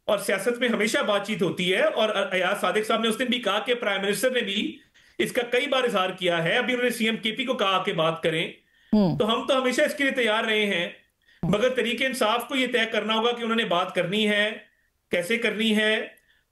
Speaker 2: और सियासत में हमेशा बातचीत होती है। और अयाज सादिक साहब ने उस दिन भी कहा कि प्राइम मिनिस्टर ने भी इसका कई बार इजहार किया है, अभी उन्होंने सीएम केपी को कहा कि बात करें, तो हम तो हमेशा इसके लिए तैयार रहे हैं। मगर तरीके इंसाफ को यह तय करना होगा कि उन्होंने बात करनी है, कैसे करनी है,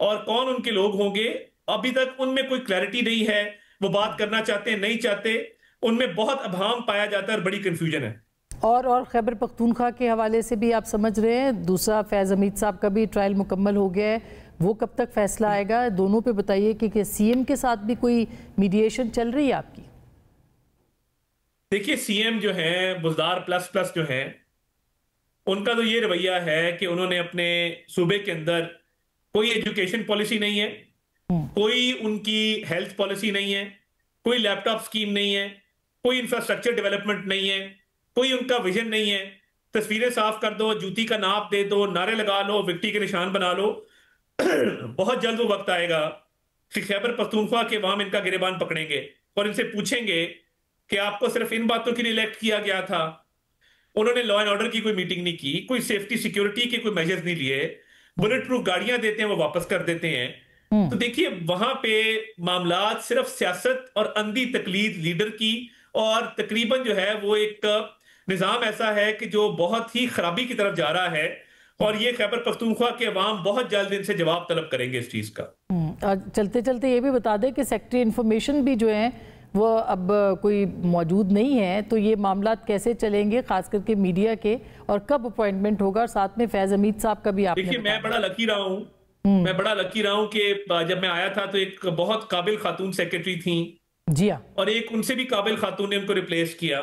Speaker 2: और कौन उनके लोग होंगे। अभी तक उनमें कोई क्लैरिटी नहीं है, वो बात करना चाहते हैं, नहीं चाहते, उनमें बहुत अभाम पाया जाता है और बड़ी कंफ्यूजन है।
Speaker 1: और खैबर पख्तूनख्वा के हवाले से भी आप समझ रहे हैं, दूसरा फैज़ हमीद साहब का भी ट्रायल मुकम्मल हो गया है, वो कब तक फैसला आएगा? दोनों पे बताइए कि सीएम के साथ भी कोई मीडिएशन चल रही है आपकी?
Speaker 2: देखिए, सीएम जो है बुज़दार प्लस प्लस जो है, उनका तो ये रवैया है कि उन्होंने अपने सूबे के अंदर कोई एजुकेशन पॉलिसी नहीं है, कोई उनकी हेल्थ पॉलिसी नहीं है, कोई लैपटॉप स्कीम नहीं है, कोई इंफ्रास्ट्रक्चर डेवलपमेंट नहीं है, कोई उनका विजन नहीं है। तस्वीरें साफ कर दो, जूती का नाप दे दो, नारे लगा लो, विक्टी के निशान बना लो। बहुत जल्द वो वक्त आएगा कि खैबर पख्तूनख्वा के वाम इनका गिरेबान पकड़ेंगे और इनसे पूछेंगे कि आपको सिर्फ इन बातों के लिए इलेक्ट किया गया था। उन्होंने लॉ एंड ऑर्डर की कोई मीटिंग नहीं की, कोई सेफ्टी सिक्योरिटी के कोई मेजर्स नहीं लिए, बुलेट प्रूफ गाड़ियां देते हैं वो वापस कर देते हैं। तो देखिए, वहां पे मामलात सिर्फ सियासत और अंधी तकलीद लीडर की, और तकरीबन जो है वो एक निजाम ऐसा है कि जो बहुत ही खराबी की तरफ जा रहा है, और ये खैबर पख्तूनख्वा के अवाम बहुत जल्द इनसे जवाब तलब करेंगे इस चीज का।
Speaker 1: चलते चलते ये भी बता दें कि सेक्रेटरी इंफॉर्मेशन भी जो है वो अब कोई मौजूद नहीं है, तो ये मामला कैसे चलेंगे, खास करके मीडिया के, और कब अपॉइंटमेंट होगा? साथ में फैज हमीद साहब का भी आपने
Speaker 2: देखिए, मैं बड़ा लकी रहा हूँ, मैं बड़ा लकी रहा हूँ कि जब मैं आया था तो एक बहुत काबिल खातून सेक्रेटरी थी,
Speaker 1: जी हाँ।
Speaker 2: और एक उनसे भी काबिल खातून ने उनको रिप्लेस किया।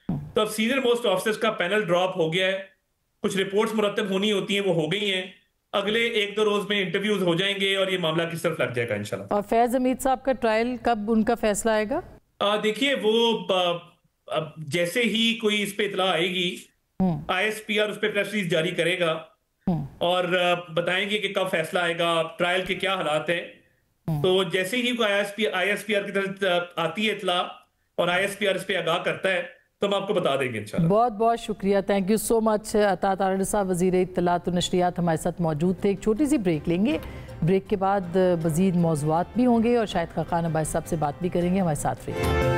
Speaker 2: तो अब सीनियर मोस्ट ऑफिसर्स का पैनल ड्रॉप हो गया है। कुछ रिपोर्ट्स मुरतब होनी होती हैं, वो हो गई हैं। अगले 1-2 रोज में इंटरव्यूज हो जाएंगे और ये मामला किस तरफ लग जाएगा इंशाल्लाह।
Speaker 1: और फैज हमीद साहब का ट्रायल कब उनका फैसला आएगा?
Speaker 2: देखिए वो अब जैसे ही कोई इस पे इतला आएगी, ISPR उस पर प्रेस रिलीज जारी करेगा और बताएंगे कि कब फैसला आएगा, ट्रायल के क्या हालात हैं। तो जैसे ही कोई ISPR की तरफ आती है इतला और ISPR इस पे आगाह करता है तो हम आपको बता देंगे इंशाल्लाह।
Speaker 1: बहुत बहुत शुक्रिया, थैंक यू सो मच अता तारड़ साहब, वज़ीर इत्तलात व नशरियात हमारे साथ मौजूद थे। एक छोटी सी ब्रेक लेंगे, ब्रेक के बाद मज़ीद मौज़ूआत भी होंगे और शायद खाकान अब्बास साहब से बात भी करेंगे। हमारे साथ रहिए।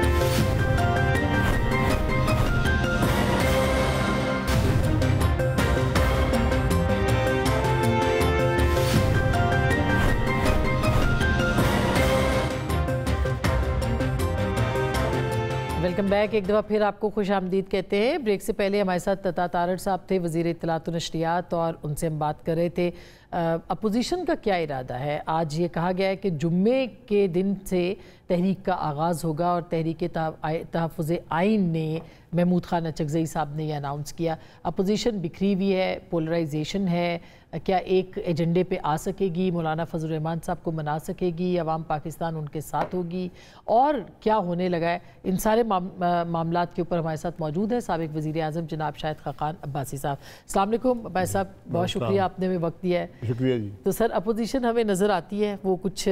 Speaker 1: Welcome back. एक दफ़ा फिर आपको खुश आमदीद कहते हैं। ब्रेक से पहले हमारे साथ अता तारड़ साहब थे, वज़ीर इत्तलात व नशरियात, और उनसे हम बात कर रहे थे अपोजिशन का क्या इरादा है। आज ये कहा गया है कि जुम्मे के दिन से तहरीक का आगाज़ होगा और तहरीक तहफ़्फ़ुज़ आइन ने, महमूद खान अचकज़ई साहब ने यह अनाउंस किया। अपोजिशन बिखरी हुई है, पोलराइजेशन है, क्या एक एजेंडे पे आ सकेगी, मौलाना फजल रहमान साहब को मना सकेगी, अवाम पाकिस्तान उनके साथ होगी, और क्या होने लगा है। इन सारे मामलात के ऊपर हमारे साथ मौजूद है साबिक़ वज़ीर आज़म जनाब शाहिद खाकान अब्बासी साहब। अस्सलाम वालेकुम अब्बासी साहब, बहुत शुक्रिया आपने हमें वक्त दिया है।
Speaker 3: शुक्रिया जी।
Speaker 1: तो सर, अपोजिशन हमें नज़र आती है, वो कुछ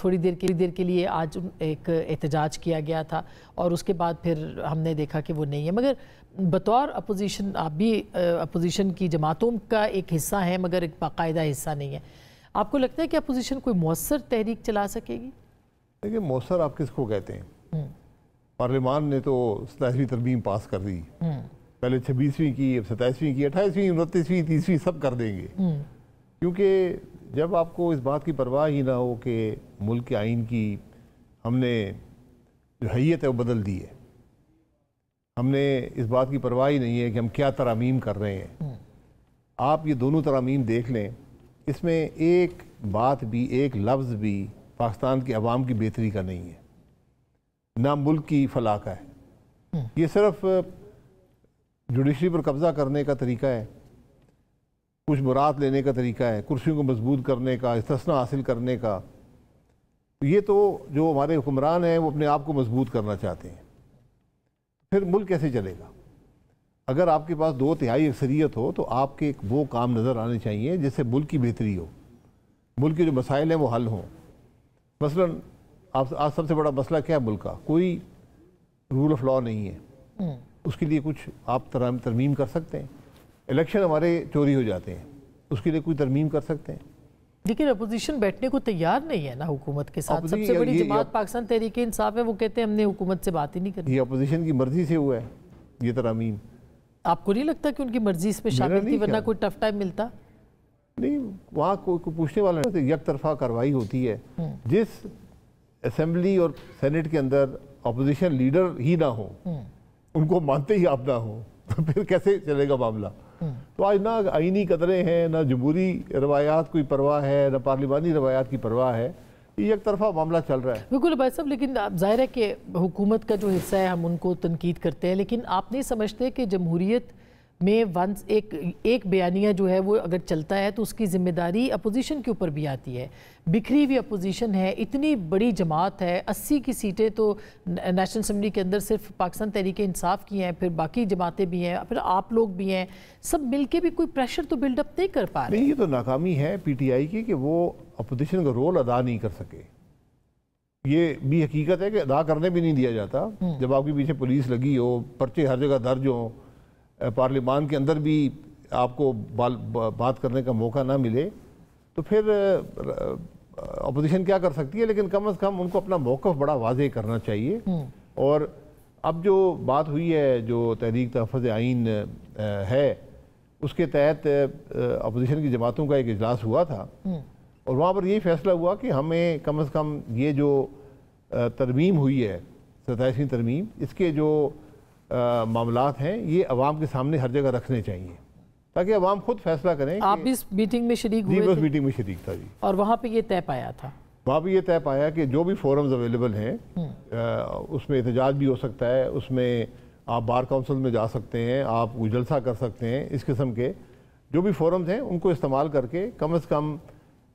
Speaker 1: थोड़ी देर के लिए आज एक एहतजाज किया गया था और उसके बाद फिर हमने देखा कि वो नहीं है, मगर बतौर अपोजिशन आप भी अपोजिशन की जमातों का एक हिस्सा हैं मगर एक बाकायदा हिस्सा नहीं है। आपको लगता है कि अपोजिशन कोई मौसर तहरीक चला सकेगी?
Speaker 3: देखिए, मौसर आप किसको कहते हैं? पार्लियामान ने तो 27वीं तरमीम पास कर दी, पहले 26वीं की, अब 27वीं की, 28वीं, 29वीं, 30वीं सब कर देंगे। क्योंकि जब आपको इस बात की परवाह ही ना हो कि मुल्क के आइन की हमने जो हैयत है वो बदल दी है, हमने इस बात की परवाह ही नहीं है कि हम क्या तरामीम कर रहे हैं। आप ये दोनों तरामीम देख लें, इसमें एक बात भी, एक लफ्ज़ भी पाकिस्तान के अवाम की बेहतरी का नहीं है, ना मुल्क की फलाह का है। ये सिर्फ जुडिशरी पर कब्ज़ा करने का तरीका है, कुछ मुराद लेने का तरीका है, कुर्सियों को मजबूत करने का, इस्तिस्ना हासिल करने का। ये तो जो हमारे हुक्मरान हैं वो अपने आप को मजबूत करना चाहते हैं। फिर मुल्क कैसे चलेगा? अगर आपके पास 2/3 अक्सरियत हो तो आपके वो काम नज़र आने चाहिए जिससे मुल्क की बेहतरी हो, मुल्क के जो मसाइल हैं वो हल हों। मसलन आप आज सबसे बड़ा मसला क्या है मुल्क का? कोई रूल ऑफ लॉ नहीं है। उसके लिए कुछ आप तरमीम कर सकते हैं। इलेक्शन हमारे चोरी हो जाते हैं, उसके लिए कोई तरमीम कर सकते हैं।
Speaker 1: लेकिन अपोजिशन बैठने को तैयार नहीं है ना हुकूमत के साथ। सबसे बड़ी जमात पाकिस्तान तहरीक इंसाफ है, वो कहते हैं हमने हुकूमत से बात ही नहीं करनी।
Speaker 3: ये अपोजिशन की मर्जी से हुआ है ये तरामीम।
Speaker 1: आपको नहीं लगता कि उनकी मर्जी इसमें शामिल थी, वरना कोई टफ टाइम मिलता
Speaker 3: नहीं? वहाँ कोई पूछने वाला नहीं, एक तरफा कार्रवाई होती है। जिस असेंबली और सेनेट के अंदर अपोजिशन लीडर ही ना हो, उनको मानते ही आप ना हो, तो फिर कैसे चलेगा मामला? तो आज ना आईनी कदरें हैं, ना जमहूरी रवायात कोई परवाह है, ना पार्लिमानी रवायात की परवाह है। ये एक तरफा मामला चल रहा है।
Speaker 1: बिल्कुल भाई साहब, लेकिन जाहिर है कि हुकूमत का जो हिस्सा है हम उनको तनकीद करते हैं, लेकिन आप नहीं समझते कि जमहूरियत में वंस एक बयानिया जो है वो अगर चलता है तो उसकी जिम्मेदारी अपोजिशन के ऊपर भी आती है। बिखरी हुई अपोजिशन है, इतनी बड़ी जमात है, 80 की सीटें तो नेशनल असम्बली के अंदर सिर्फ पाकिस्तान तहरीक इंसाफ की हैं, फिर बाकी जमातें भी हैं, फिर आप लोग भी हैं, सब मिलके भी कोई प्रेशर तो बिल्डअप नहीं कर पा रहे।
Speaker 3: नहीं, ये तो नाकामी है PTI की कि वो अपोजिशन का रोल अदा नहीं कर सके। ये भी हकीकत है कि अदा करने भी नहीं दिया जाता। जब आपके पीछे पुलिस लगी हो, पर्चे हर जगह दर्ज हो, पार्लियामान के अंदर भी आपको बात करने का मौका ना मिले, तो फिर अपोजिशन क्या कर सकती है? लेकिन कम से कम उनको अपना मौक़िफ़ बड़ा वाज़ेह करना चाहिए। और अब जो बात हुई है, जो तहरीक तहफ़्फ़ुज़ आइन है, उसके तहत अपोजिशन की जमातों का एक इजलास हुआ था और वहाँ पर यही फैसला हुआ कि हमें कम से कम ये जो तरमीम हुई है, 27वीं तरमीम, इसके जो मामलात हैं ये अवाम के सामने हर जगह रखने चाहिए ताकि अवाम खुद फैसला करें।
Speaker 1: आप भी इस मीटिंग में शरीक हुए थे?
Speaker 3: मीटिंग में शरीक था जी।
Speaker 1: और वहाँ पे ये तय पाया था?
Speaker 3: वहाँ भी ये तय पाया कि जो भी फोरम्स अवेलेबल हैं उसमें एहतजाज भी हो सकता है, उसमें आप बार काउंसिल में जा सकते हैं, आप जलसा कर सकते हैं, इस किस्म के जो भी फोरम्स हैं उनको इस्तेमाल करके कम से कम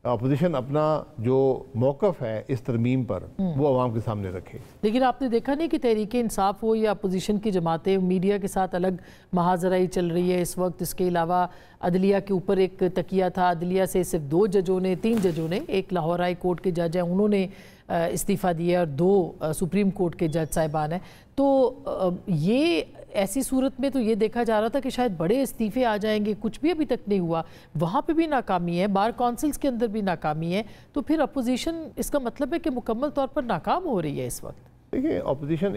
Speaker 3: अपोजिशन अपना जो मौक़िफ़ है इस तरमीम पर वो अवाम के सामने रखे।
Speaker 1: लेकिन आपने देखा नहीं कि तहरीक इंसाफ हो या अपोजिशन की जमातें मीडिया के साथ अलग महाजराई चल रही है इस वक्त। इसके अलावा अदलिया के ऊपर एक तकिया था, अदलिया से सिर्फ 3 जजों ने, एक लाहौर हाई कोर्ट के जज हैं उन्होंने इस्तीफ़ा दिया और 2 सुप्रीम कोर्ट के जज साहिबान हैं। तो ये ऐसी सूरत में तो ये देखा जा रहा था कि शायद बड़े इस्तीफ़े आ जाएंगे, कुछ भी अभी तक नहीं हुआ। वहाँ पे भी नाकामी है, बार काउंसिल्स के अंदर भी नाकामी है, तो फिर अपोजिशन इसका मतलब है कि मुकम्मल तौर पर नाकाम हो रही है इस वक्त।
Speaker 3: देखिए अपोजिशन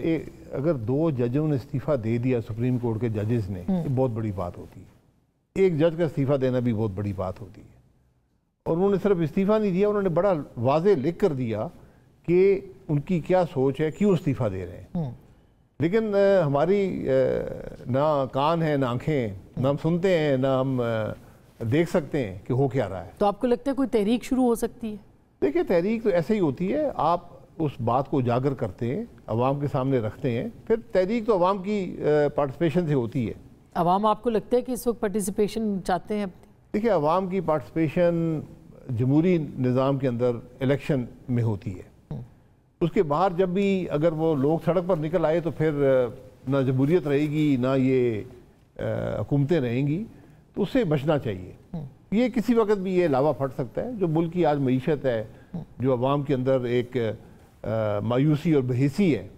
Speaker 3: अगर 2 जजों ने इस्तीफ़ा दे दिया सुप्रीम कोर्ट के जजेस ने, ये बहुत बड़ी बात होती है। एक जज का इस्तीफ़ा देना भी बहुत बड़ी बात होती है। और उन्होंने सिर्फ इस्तीफ़ा नहीं दिया, उन्होंने बड़ा वाज़ेह लिख कर दिया कि उनकी क्या सोच है, क्यों इस्तीफ़ा दे रहे हैं। लेकिन हमारी ना कान है ना आँखें, ना हम सुनते हैं ना हम देख सकते हैं कि हो क्या रहा है।
Speaker 1: तो आपको लगता है कोई तहरीक शुरू हो सकती है?
Speaker 3: देखिए तहरीक तो ऐसे ही होती है, आप उस बात को उजागर करते हैं, अवाम के सामने रखते हैं, फिर तहरीक तो अवाम की पार्टिसिपेशन से होती है।
Speaker 1: अवाम आपको लगता है कि इस वक्त पार्टिसिपेशन चाहते हैं?
Speaker 3: देखिए अवाम की पार्टिसिपेशन जमहूरी निज़ाम के अंदर इलेक्शन में होती है, उसके बाहर जब भी अगर वो लोग सड़क पर निकल आए तो फिर ना जमहूरियत रहेगी ना ये हुकूमतें रहेंगी, तो उससे बचना चाहिए। ये किसी वक्त भी ये लावा फट सकता है। जो मुल्क की आज मईशत है, जो अवाम के अंदर एक मायूसी और बहसी है,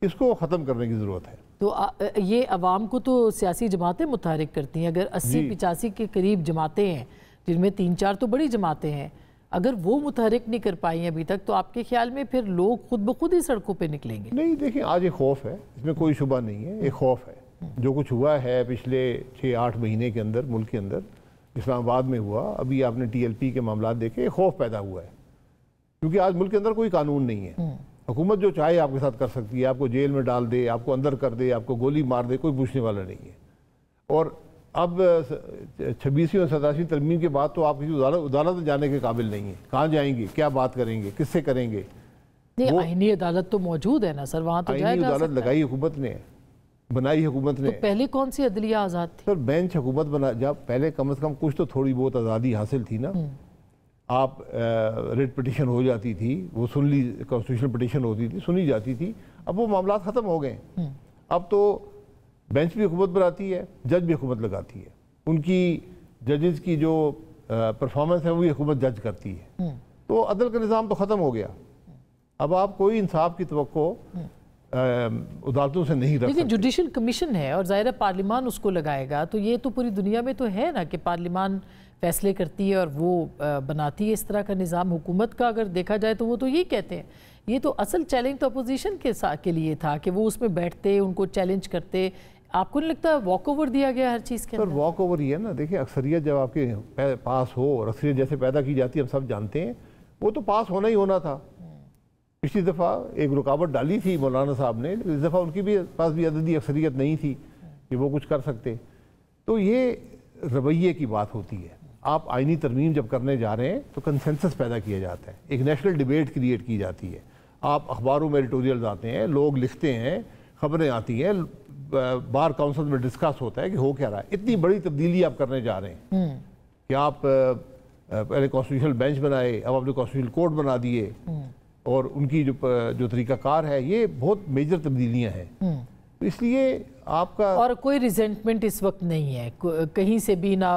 Speaker 3: इसको ख़त्म करने की ज़रूरत है।
Speaker 1: तो ये अवाम को तो सियासी जमातें मुतहरिक करती हैं। अगर 80-85 के करीब जमातें हैं जिनमें 3-4 तो बड़ी जमातें हैं, अगर वो मुतहरिक नहीं कर पाई अभी तक, तो आपके ख्याल में फिर लोग खुद ब खुद ही सड़कों पे निकलेंगे?
Speaker 3: नहीं, देखिए आज एक खौफ है, इसमें कोई शुबा नहीं है, एक खौफ है। जो कुछ हुआ है पिछले 6-8 महीने के अंदर मुल्क के अंदर, इस्लामाबाद में हुआ, अभी आपने TLP के मामला देखे, खौफ पैदा हुआ है। क्योंकि आज मुल्क के अंदर कोई कानून नहीं है। हुकूमत जो चाहे आपके साथ कर सकती है, आपको जेल में डाल दे, आपको अंदर कर दे, आपको गोली मार दे, कोई पूछने वाला नहीं है। और अब 26वीं और 27वीं तरमीम के बाद तो आप किसी अदालत में जाने के काबिल नहीं है। कहाँ जाएंगे, क्या बात करेंगे, किससे करेंगे?
Speaker 1: नहीं, आईनी अदालत तो मौजूद है ना सर, वहाँ तो
Speaker 3: आईनी अदालत लगाई हुकूमत ने, बनाई हुकूमत ने।
Speaker 1: तो पहले कौन सी अदलिया आज़ाद थी?
Speaker 3: सर बेंच हुकूमत बना, जब पहले कम से कम कुछ तो थोड़ी बहुत आज़ादी हासिल थी ना। आप रिट पिटीशन हो जाती थी, वो सुन ली, कॉन्स्टिट्यूशनल पिटीशन होती थी, सुनी जाती थी। अब वो मामला ख़त्म हो गए। अब तो बेंच भी हुकूमत बनाती है, जज भी हुकूमत लगाती है। उनकी जजेस की जो परफॉर्मेंस है वो हुकूमत जज करती है। तो अदल का निज़ाम तो ख़त्म हो गया। अब आप कोई इंसाफ की तवक्को अदालतों से नहीं रख सकते।
Speaker 1: लेकिन जुडिशल कमीशन है और ज़ाहिर है पार्लिमान उसको लगाएगा, तो ये तो पूरी दुनिया में तो है ना कि पार्लिमान फैसले करती है और वो बनाती है इस तरह का निज़ाम। हुकूमत का अगर देखा जाए तो वो तो यही कहते हैं। ये तो असल चैलेंज तो अपोजिशन के लिए था कि वो उसमें बैठते, उनको चैलेंज करते। आपको नहीं लगता वॉक ओवर दिया गया हर चीज़ के अंदर?
Speaker 3: सर वॉक ओवर ही है ना। देखिए अक्सरियत जब आपके पास हो, और अक्सरियत जैसे पैदा की जाती है हम सब जानते हैं, वो तो पास होना ही होना था। पिछली दफ़ा एक रुकावट डाली थी मौलाना साहब ने, लेकिन इस दफ़ा उनकी भी पास भी अददी अक्सरियत नहीं थी कि वो कुछ कर सकते। तो ये रवैये की बात होती है। आप आईनी तरमीम जब करने जा रहे हैं तो कंसेंसस पैदा किया जाता है, एक नेशनल डिबेट क्रिएट की जाती है। आप अखबारों में एडिटोरियल्स आते हैं, लोग लिखते हैं, खबरें आती हैं, बार काउंसिल में डिस्कस होता है कि हो क्या रहा है। इतनी बड़ी तब्दीली आप करने जा रहे हैं कि आप पहले कॉन्स्टिट्यूशनल बेंच बनाए, अब आपने कॉन्स्टिट्यूशनल कोर्ट बना दिए, और उनकी जो तरीकाकार है, ये बहुत मेजर तब्दीलियां हैं। तो इसलिए आपका
Speaker 1: और कोई रिजेंटमेंट इस वक्त नहीं है कहीं से भी, ना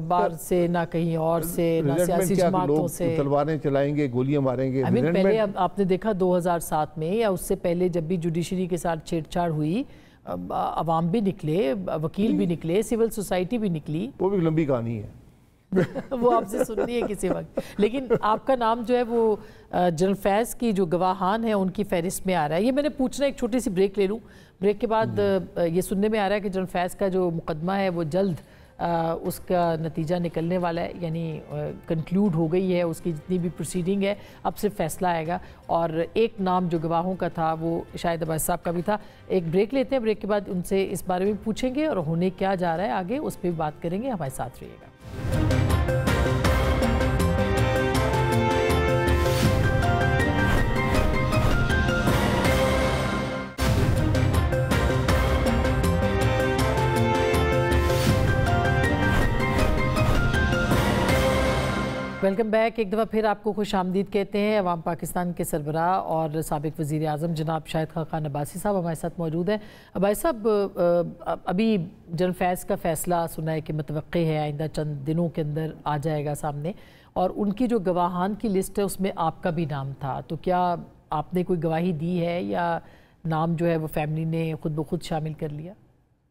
Speaker 1: बार से ना कहीं और से, ना सियासी जमातों से।
Speaker 3: तलवारें चलाएंगे, गोलियां मारेंगे।
Speaker 1: पहले आपने देखा 2007 में या उससे पहले जब भी जुडिशरी के साथ छेड़छाड़ हुई, अवाम भी निकले, वकील भी निकले, सिविल सोसाइटी भी निकली।
Speaker 3: वो भी लंबी कहानी है।
Speaker 1: वो आपसे सुननी है किसी वक्त। लेकिन आपका नाम जो है वो जनरल फैज़ की जो गवाहान है उनकी फहरिस्त में आ रहा है। ये मैंने पूछना, एक छोटी सी ब्रेक ले लूँ। ब्रेक के बाद ये सुनने में आ रहा है कि जनरल फैज़ का जो मुकदमा है वो जल्द उसका नतीजा निकलने वाला है, यानी कंक्लूड हो गई है उसकी जितनी भी प्रोसीडिंग है, अब सिर्फ फैसला आएगा। और एक नाम जो गवाहों का था वो शाहिद अब्बास साहब का भी था। एक ब्रेक लेते हैं, ब्रेक के बाद उनसे इस बारे में पूछेंगे और होने क्या जा रहा है आगे उस पर भी बात करेंगे। हमारे साथ रहिएगा। Welcome back. एक दफ़ा फिर आपको खुश आमदीद कहते हैं। अवाम पाकिस्तान के सरबराह और साबिक वज़ीर आज़म जनाब शाहिद खान अब्बासी साहब हमारे साथ मौजूद हैं। अब्बासी साहब, अभी जनरल फैज़ का फ़ैसला सुना है कि मुतवक्की है आइंदा चंद दिनों के अंदर आ जाएगा सामने, और उनकी जो गवाहान की लिस्ट है उसमें आपका भी नाम था, तो क्या आपने कोई गवाही दी है या नाम जो है वो फैमिली ने खुद ब खुद शामिल कर लिया?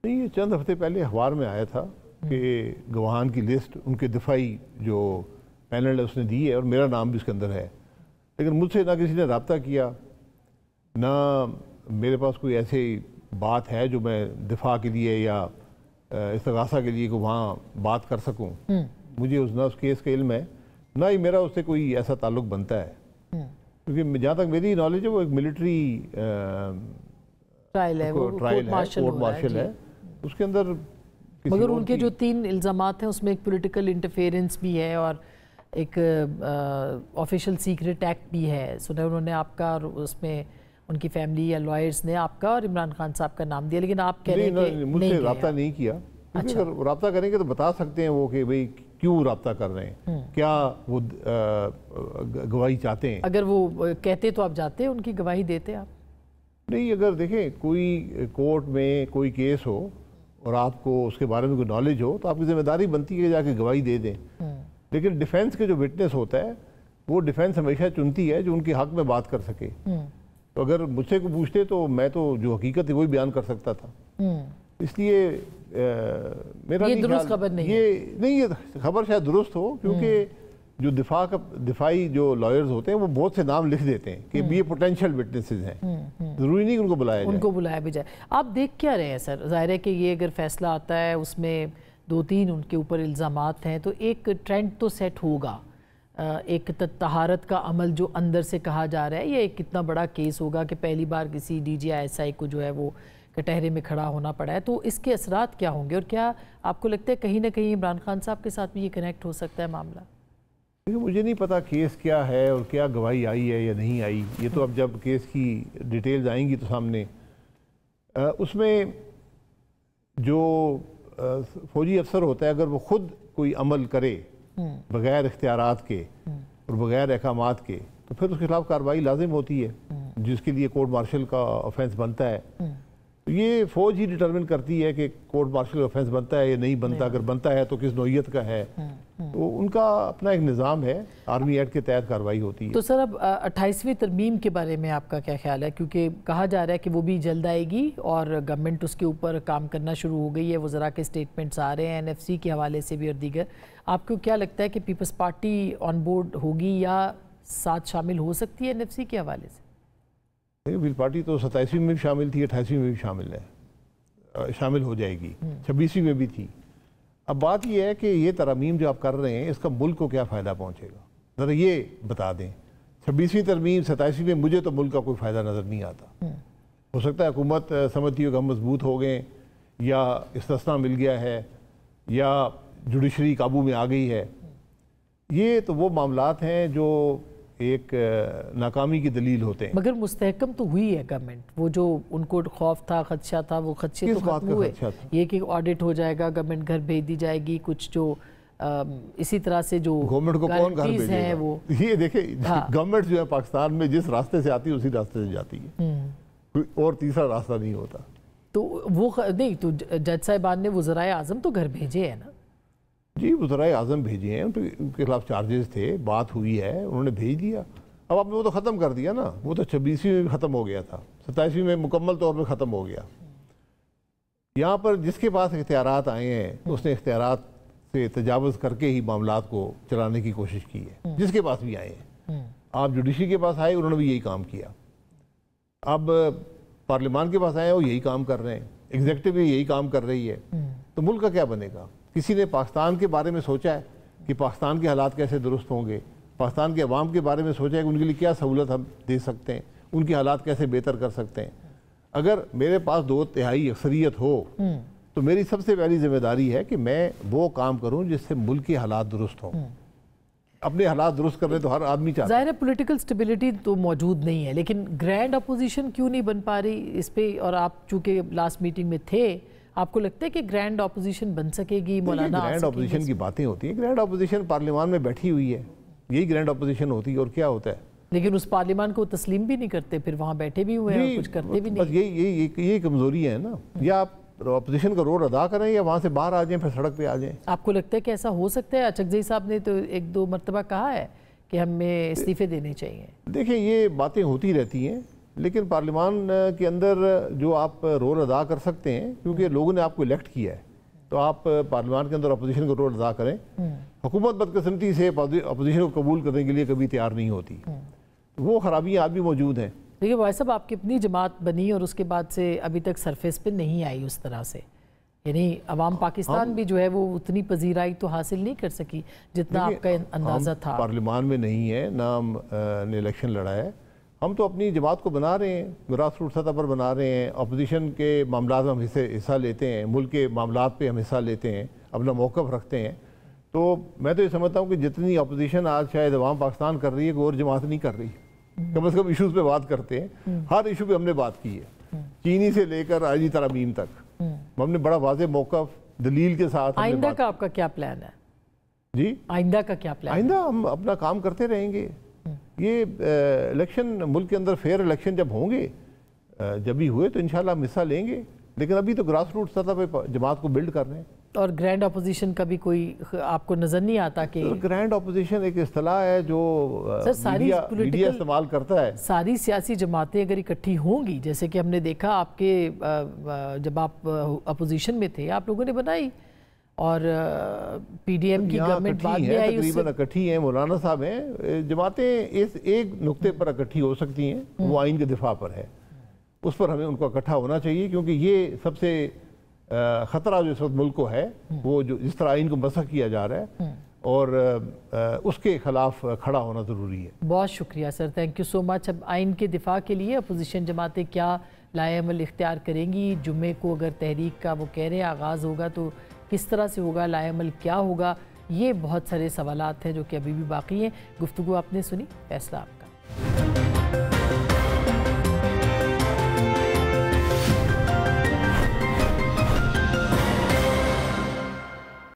Speaker 3: नहीं, ये चंद हफ्ते पहले अखबार में आया था कि गवाहान की लिस्ट उनके दिफाई जो पैनल है उसने दी है और मेरा नाम भी उसके अंदर है, लेकिन मुझसे ना किसी ने रब्ता किया, ना मेरे पास कोई ऐसी बात है जो मैं दिफा के लिए या इस्तगासा के लिए को वहाँ बात कर सकूँ। मुझे ना उस केस का इल्म है, ना ही मेरा उससे कोई ऐसा ताल्लुक बनता है, क्योंकि जहाँ तक मेरी नॉलेज है वो एक मिलिट्री
Speaker 1: ट्रायल है,
Speaker 3: कोर्ट मार्शल है, उसके अंदर।
Speaker 1: मगर उनके जो 3 इल्ज़ामात हैं उसमें एक पॉलिटिकल इंटरफेरेंस भी है और एक ऑफिशियल सीक्रेट एक्ट भी है। सुना उन्होंने आपका और उसमें उनकी फैमिली या लॉयर्स ने आपका और इमरान खान साहब का नाम दिया, लेकिन आप कह रहे हैं कि
Speaker 3: मुझसे रब्ता नहीं किया। अच्छा। अगर रब्ता करेंगे तो बता सकते हैं वो कि भाई क्यों रब्ता कर रहे हैं, क्या वो गवाही चाहते हैं।
Speaker 1: अगर वो कहते तो आप जाते, उनकी गवाही देते आप?
Speaker 3: नहीं, अगर देखें कोई कोर्ट में कोई केस हो और आपको उसके बारे में कोई नॉलेज हो तो आपकी जिम्मेदारी बनती है जाके गवाही दे दें। लेकिन डिफेंस के जो विटनेस होता है वो डिफेंस हमेशा चुनती है जो उनके हक में बात कर सके। तो अगर मुझसे को पूछते तो मैं तो जो हकीकत है वही बयान कर सकता था। इसलिए मेरा
Speaker 1: ये दुरुस्त खबर नहीं है।
Speaker 3: ये खबर शायद दुरुस्त हो, क्योंकि जो दिफाई जो लॉयर्स होते हैं वो बहुत से नाम लिख देते हैं कि ये पोटेंशियल विटनेसेस हैं, जरूरी नहीं कि उनको बुलाया
Speaker 1: भी जाए। आप देख क्या रहे हैं सर? जाहिर है कि ये अगर फैसला आता है उसमें 2-3 उनके ऊपर इल्ज़ामात हैं तो एक ट्रेंड तो सेट होगा, एक तहारत का अमल जो अंदर से कहा जा रहा है, ये एक कितना बड़ा केस होगा कि पहली बार किसी DGI को जो है वो कटहरे में खड़ा होना पड़ा है, तो इसके असरात क्या होंगे? और क्या आपको लगता है कहीं ना कहीं इमरान खान साहब के साथ भी ये कनेक्ट हो सकता है मामला?
Speaker 3: मुझे नहीं पता केस क्या है और क्या गवाही आई है या नहीं आई, ये तो अब जब केस की डिटेल्स आएंगी तो सामने। उसमें जो फौजी अफसर होता है अगर वो खुद कोई अमल करे बगैर इख्तियारात के और बगैर अहकामात के तो फिर उसके खिलाफ कार्रवाई लाजिम होती है, जिसके लिए कोर्ट मार्शल का ऑफेंस बनता है। तो ये फौज ही डिटरमिन करती है कि कोर्ट मार्शल का ऑफेंस बनता है या नहीं बनता, अगर बनता है तो किस नौइयत का है। तो उनका अपना एक निज़ाम है, आर्मी एक्ट के तहत कार्रवाई होती है।
Speaker 1: तो सर अब 28वीं तरमीम के बारे में आपका क्या ख्याल है? क्योंकि कहा जा रहा है कि वो भी जल्द आएगी और गवर्नमेंट उसके ऊपर काम करना शुरू हो गई है, वज़रा के स्टेटमेंट्स आ रहे हैं NFC के हवाले से भी और दीगर। आपको क्या लगता है कि पीपल्स पार्टी ऑन बोर्ड होगी या साथ शामिल हो सकती है NFC के हवाले से?
Speaker 3: पीपल्स पार्टी तो 27वीं में भी शामिल थी, 28वीं में भी शामिल हो जाएगी, 26वीं में भी थी। अब बात यह है कि ये तरमीम जो आप कर रहे हैं इसका मुल्क को क्या फ़ायदा पहुंचेगा, ज़रा ये बता दें। 26वीं तरमीम 27वीं में मुझे तो मुल्क का कोई फ़ायदा नज़र नहीं आता। हो सकता है हुकूमत समझती हो कि हम मजबूत हो गए या इस्तिस्ना मिल गया है या जुडिशरी काबू में आ गई है। ये तो वो मामलात हैं जो एक नाकामी की दलील होते हैं।
Speaker 1: मगर मुस्तहकम तो हुई है गवर्नमेंट, वो जो उनको खौफ था, खदशा था, वो खदशे तो खत्म हुए। ये कि ऑडिट हो जाएगा, गवर्नमेंट घर भेज दी जाएगी, कुछ जो इसी तरह से जो
Speaker 3: गवर्नमेंट को कौन घर भेजेगा
Speaker 1: वो
Speaker 3: ये देखे। गवर्नमेंट जो है पाकिस्तान में जिस रास्ते से आती है उसी रास्ते से जाती है, कोई और तीसरा रास्ता नहीं होता।
Speaker 1: तो वो नहीं, तो जज साहिबान ने वज़राए आज़म तो घर भेजे है ना?
Speaker 3: जी, वज़राए आज़म भेजे हैं, उनके खिलाफ चार्जेस थे, बात हुई है, उन्होंने भेज दिया। अब आपने वो तो ख़त्म कर दिया ना, वो तो 26वीं में ख़त्म हो गया था, 27वीं में मुकम्मल तौर पर ख़त्म हो गया। यहाँ पर जिसके पास इख्तियारात आए हैं उसने इख्तियारात से तजावज़ करके ही मामलात को चलाने की कोशिश की है, जिसके पास भी आए हैं। आप जुडिशरी के पास आए, उन्होंने भी यही काम किया। अब पार्लियामान के पास आए, वो यही काम कर रहे हैं, एग्जीक्यूटिव भी यही काम कर रही है। तो मुल्क का क्या बनेगा? किसी ने पाकिस्तान के बारे में सोचा है कि पाकिस्तान के हालात कैसे दुरुस्त होंगे, पाकिस्तान के अवाम के बारे में सोचा है कि उनके लिए क्या सहूलत हम दे सकते हैं, उनके हालात कैसे बेहतर कर सकते हैं। अगर मेरे पास 2/3 अक्सरियत हो तो मेरी सबसे पहली जिम्मेदारी है कि मैं वो काम करूं जिससे मुल्क के हालात दुरुस्त हों। अपने हालात दुरुस्त करने तो हर आदमी चाहता है।
Speaker 1: ज़ाहिर है पॉलिटिकल स्टेबिलिटी तो मौजूद नहीं है, लेकिन ग्रैंड अपोजिशन क्यों नहीं बन पा रही इस पे? और आप चूँकि लास्ट मीटिंग में थे, आपको लगता है कि ग्रैंड अपोजिशन बन सकेगी? मौलाना
Speaker 3: ग्रैंड अपोजिशन की बातें होती हैं, ग्रैंड अपोजिशन पार्लियामान में बैठी हुई है, यही ग्रैंड अपोजिशन होती है। और क्या होता है,
Speaker 1: लेकिन उस पार्लियामान को तस्लीम भी नहीं करते, फिर वहाँ बैठे भी हुए हैं और कुछ करते भी
Speaker 3: बस
Speaker 1: नहीं।
Speaker 3: यही कमजोरी है ना। या आप अपोजिशन का रोल अदा करें या वहाँ से बाहर आ जाएं, फिर सड़क पे आ जाएं।
Speaker 1: आपको लगता है कि ऐसा हो सकता है? अचकज़ई साहब ने तो 1-2 मरतबा कहा है कि हमें इस्तीफे देने चाहिए।
Speaker 3: देखिए, ये बातें होती रहती हैं, लेकिन पार्लियामान के अंदर जो आप रोल अदा कर सकते हैं, क्योंकि लोगों ने आपको इलेक्ट किया है, तो आप पार्लियामान के अंदर अपोजिशन का रोल अदा करें। हुकूमत बदकिस्मती से अपोजिशन को कबूल करने के लिए कभी तैयार नहीं होती, वो खराबियाँ आज भी मौजूद हैं।
Speaker 1: देखिए भाई साहब, आपकी अपनी जमात बनी और उसके बाद से अभी तक सरफेस पे नहीं आई उस तरह से, यानी अवाम पाकिस्तान भी जो है वो उतनी पजीराई तो हासिल नहीं कर सकी जितना आपका अंदाज़ा था।
Speaker 3: पार्लियामान में नहीं है ना, हम ने इलेक्शन लड़ा है। हम तो अपनी जमात को बना रहे हैं, ग्रास रूट सतह पर बना रहे हैं। अपोजिशन के मामला में हम हिस्सा लेते हैं, मुल्क के मामला पे हम हिस्सा लेते हैं, अपना मौक़िफ़ रखते हैं। तो मैं तो ये समझता हूँ कि जितनी अपोजिशन आज शायद अवाम पाकिस्तान कर रही है, कोई और जमात नहीं कर रही। कम से कम इशूज़ पे बात करते हैं, हर इशू पे हमने बात की है, चीनी से लेकर आईनी तरमीम तक। हमने बड़ा वाज़ेह मौक़िफ़ दलील के साथ।
Speaker 1: आइंदा का आपका क्या प्लान है
Speaker 3: जी?
Speaker 1: आइंदा का क्या प्लान?
Speaker 3: आइंदा हम अपना काम करते रहेंगे। ये इलेक्शन, मुल्क के अंदर फेयर इलेक्शन जब होंगे, जब भी हुए तो इंशाल्लाह हम हिस्सा लेंगे, लेकिन अभी तो ग्रास रूट सतह पे जमात को बिल्ड कर रहे हैं।
Speaker 1: और ग्रैंड अपोजिशन का भी कोई आपको नज़र नहीं आता कि?
Speaker 3: तो ग्रैंड अपोजिशन एक इस्तिलाह है जो मीडिया इस्तेमाल करता है।
Speaker 1: सारी सियासी जमातें अगर इकट्ठी होंगी, जैसे कि हमने देखा आपके जब आप अपोजिशन में थे, आप लोगों ने बनाई, और पीडीएम की गवर्नमेंट बाद में आई,
Speaker 3: तकरीबन इकट्ठी हैं, मौलाना साहब हैं। जमातें इस एक नुक्ते पर इकट्ठी हो सकती हैं, वो आइन के दिफा पर है, उस पर हमें उनको इकट्ठा होना चाहिए, क्योंकि ये सबसे ख़तरा जो इस वक्त मुल्क को है, वो जो जिस तरह आइन को मसख किया जा रहा है, और उसके खिलाफ खड़ा होना ज़रूरी है।
Speaker 1: बहुत शुक्रिया sir, thank you so much. अब आइन के दिफा के लिए अपोजिशन जमातें क्या लाएअमल इख्तियार करेंगी? जुम्मे को अगर तहरीक का वो कह रहे हैं आगाज़ होगा, तो किस तरह से होगा, लाएअमल क्या होगा? ये बहुत सारे सवालात हैं जो कि अभी भी बाकी हैं। गुफ्तगू आपने सुनी, फैसला आपका।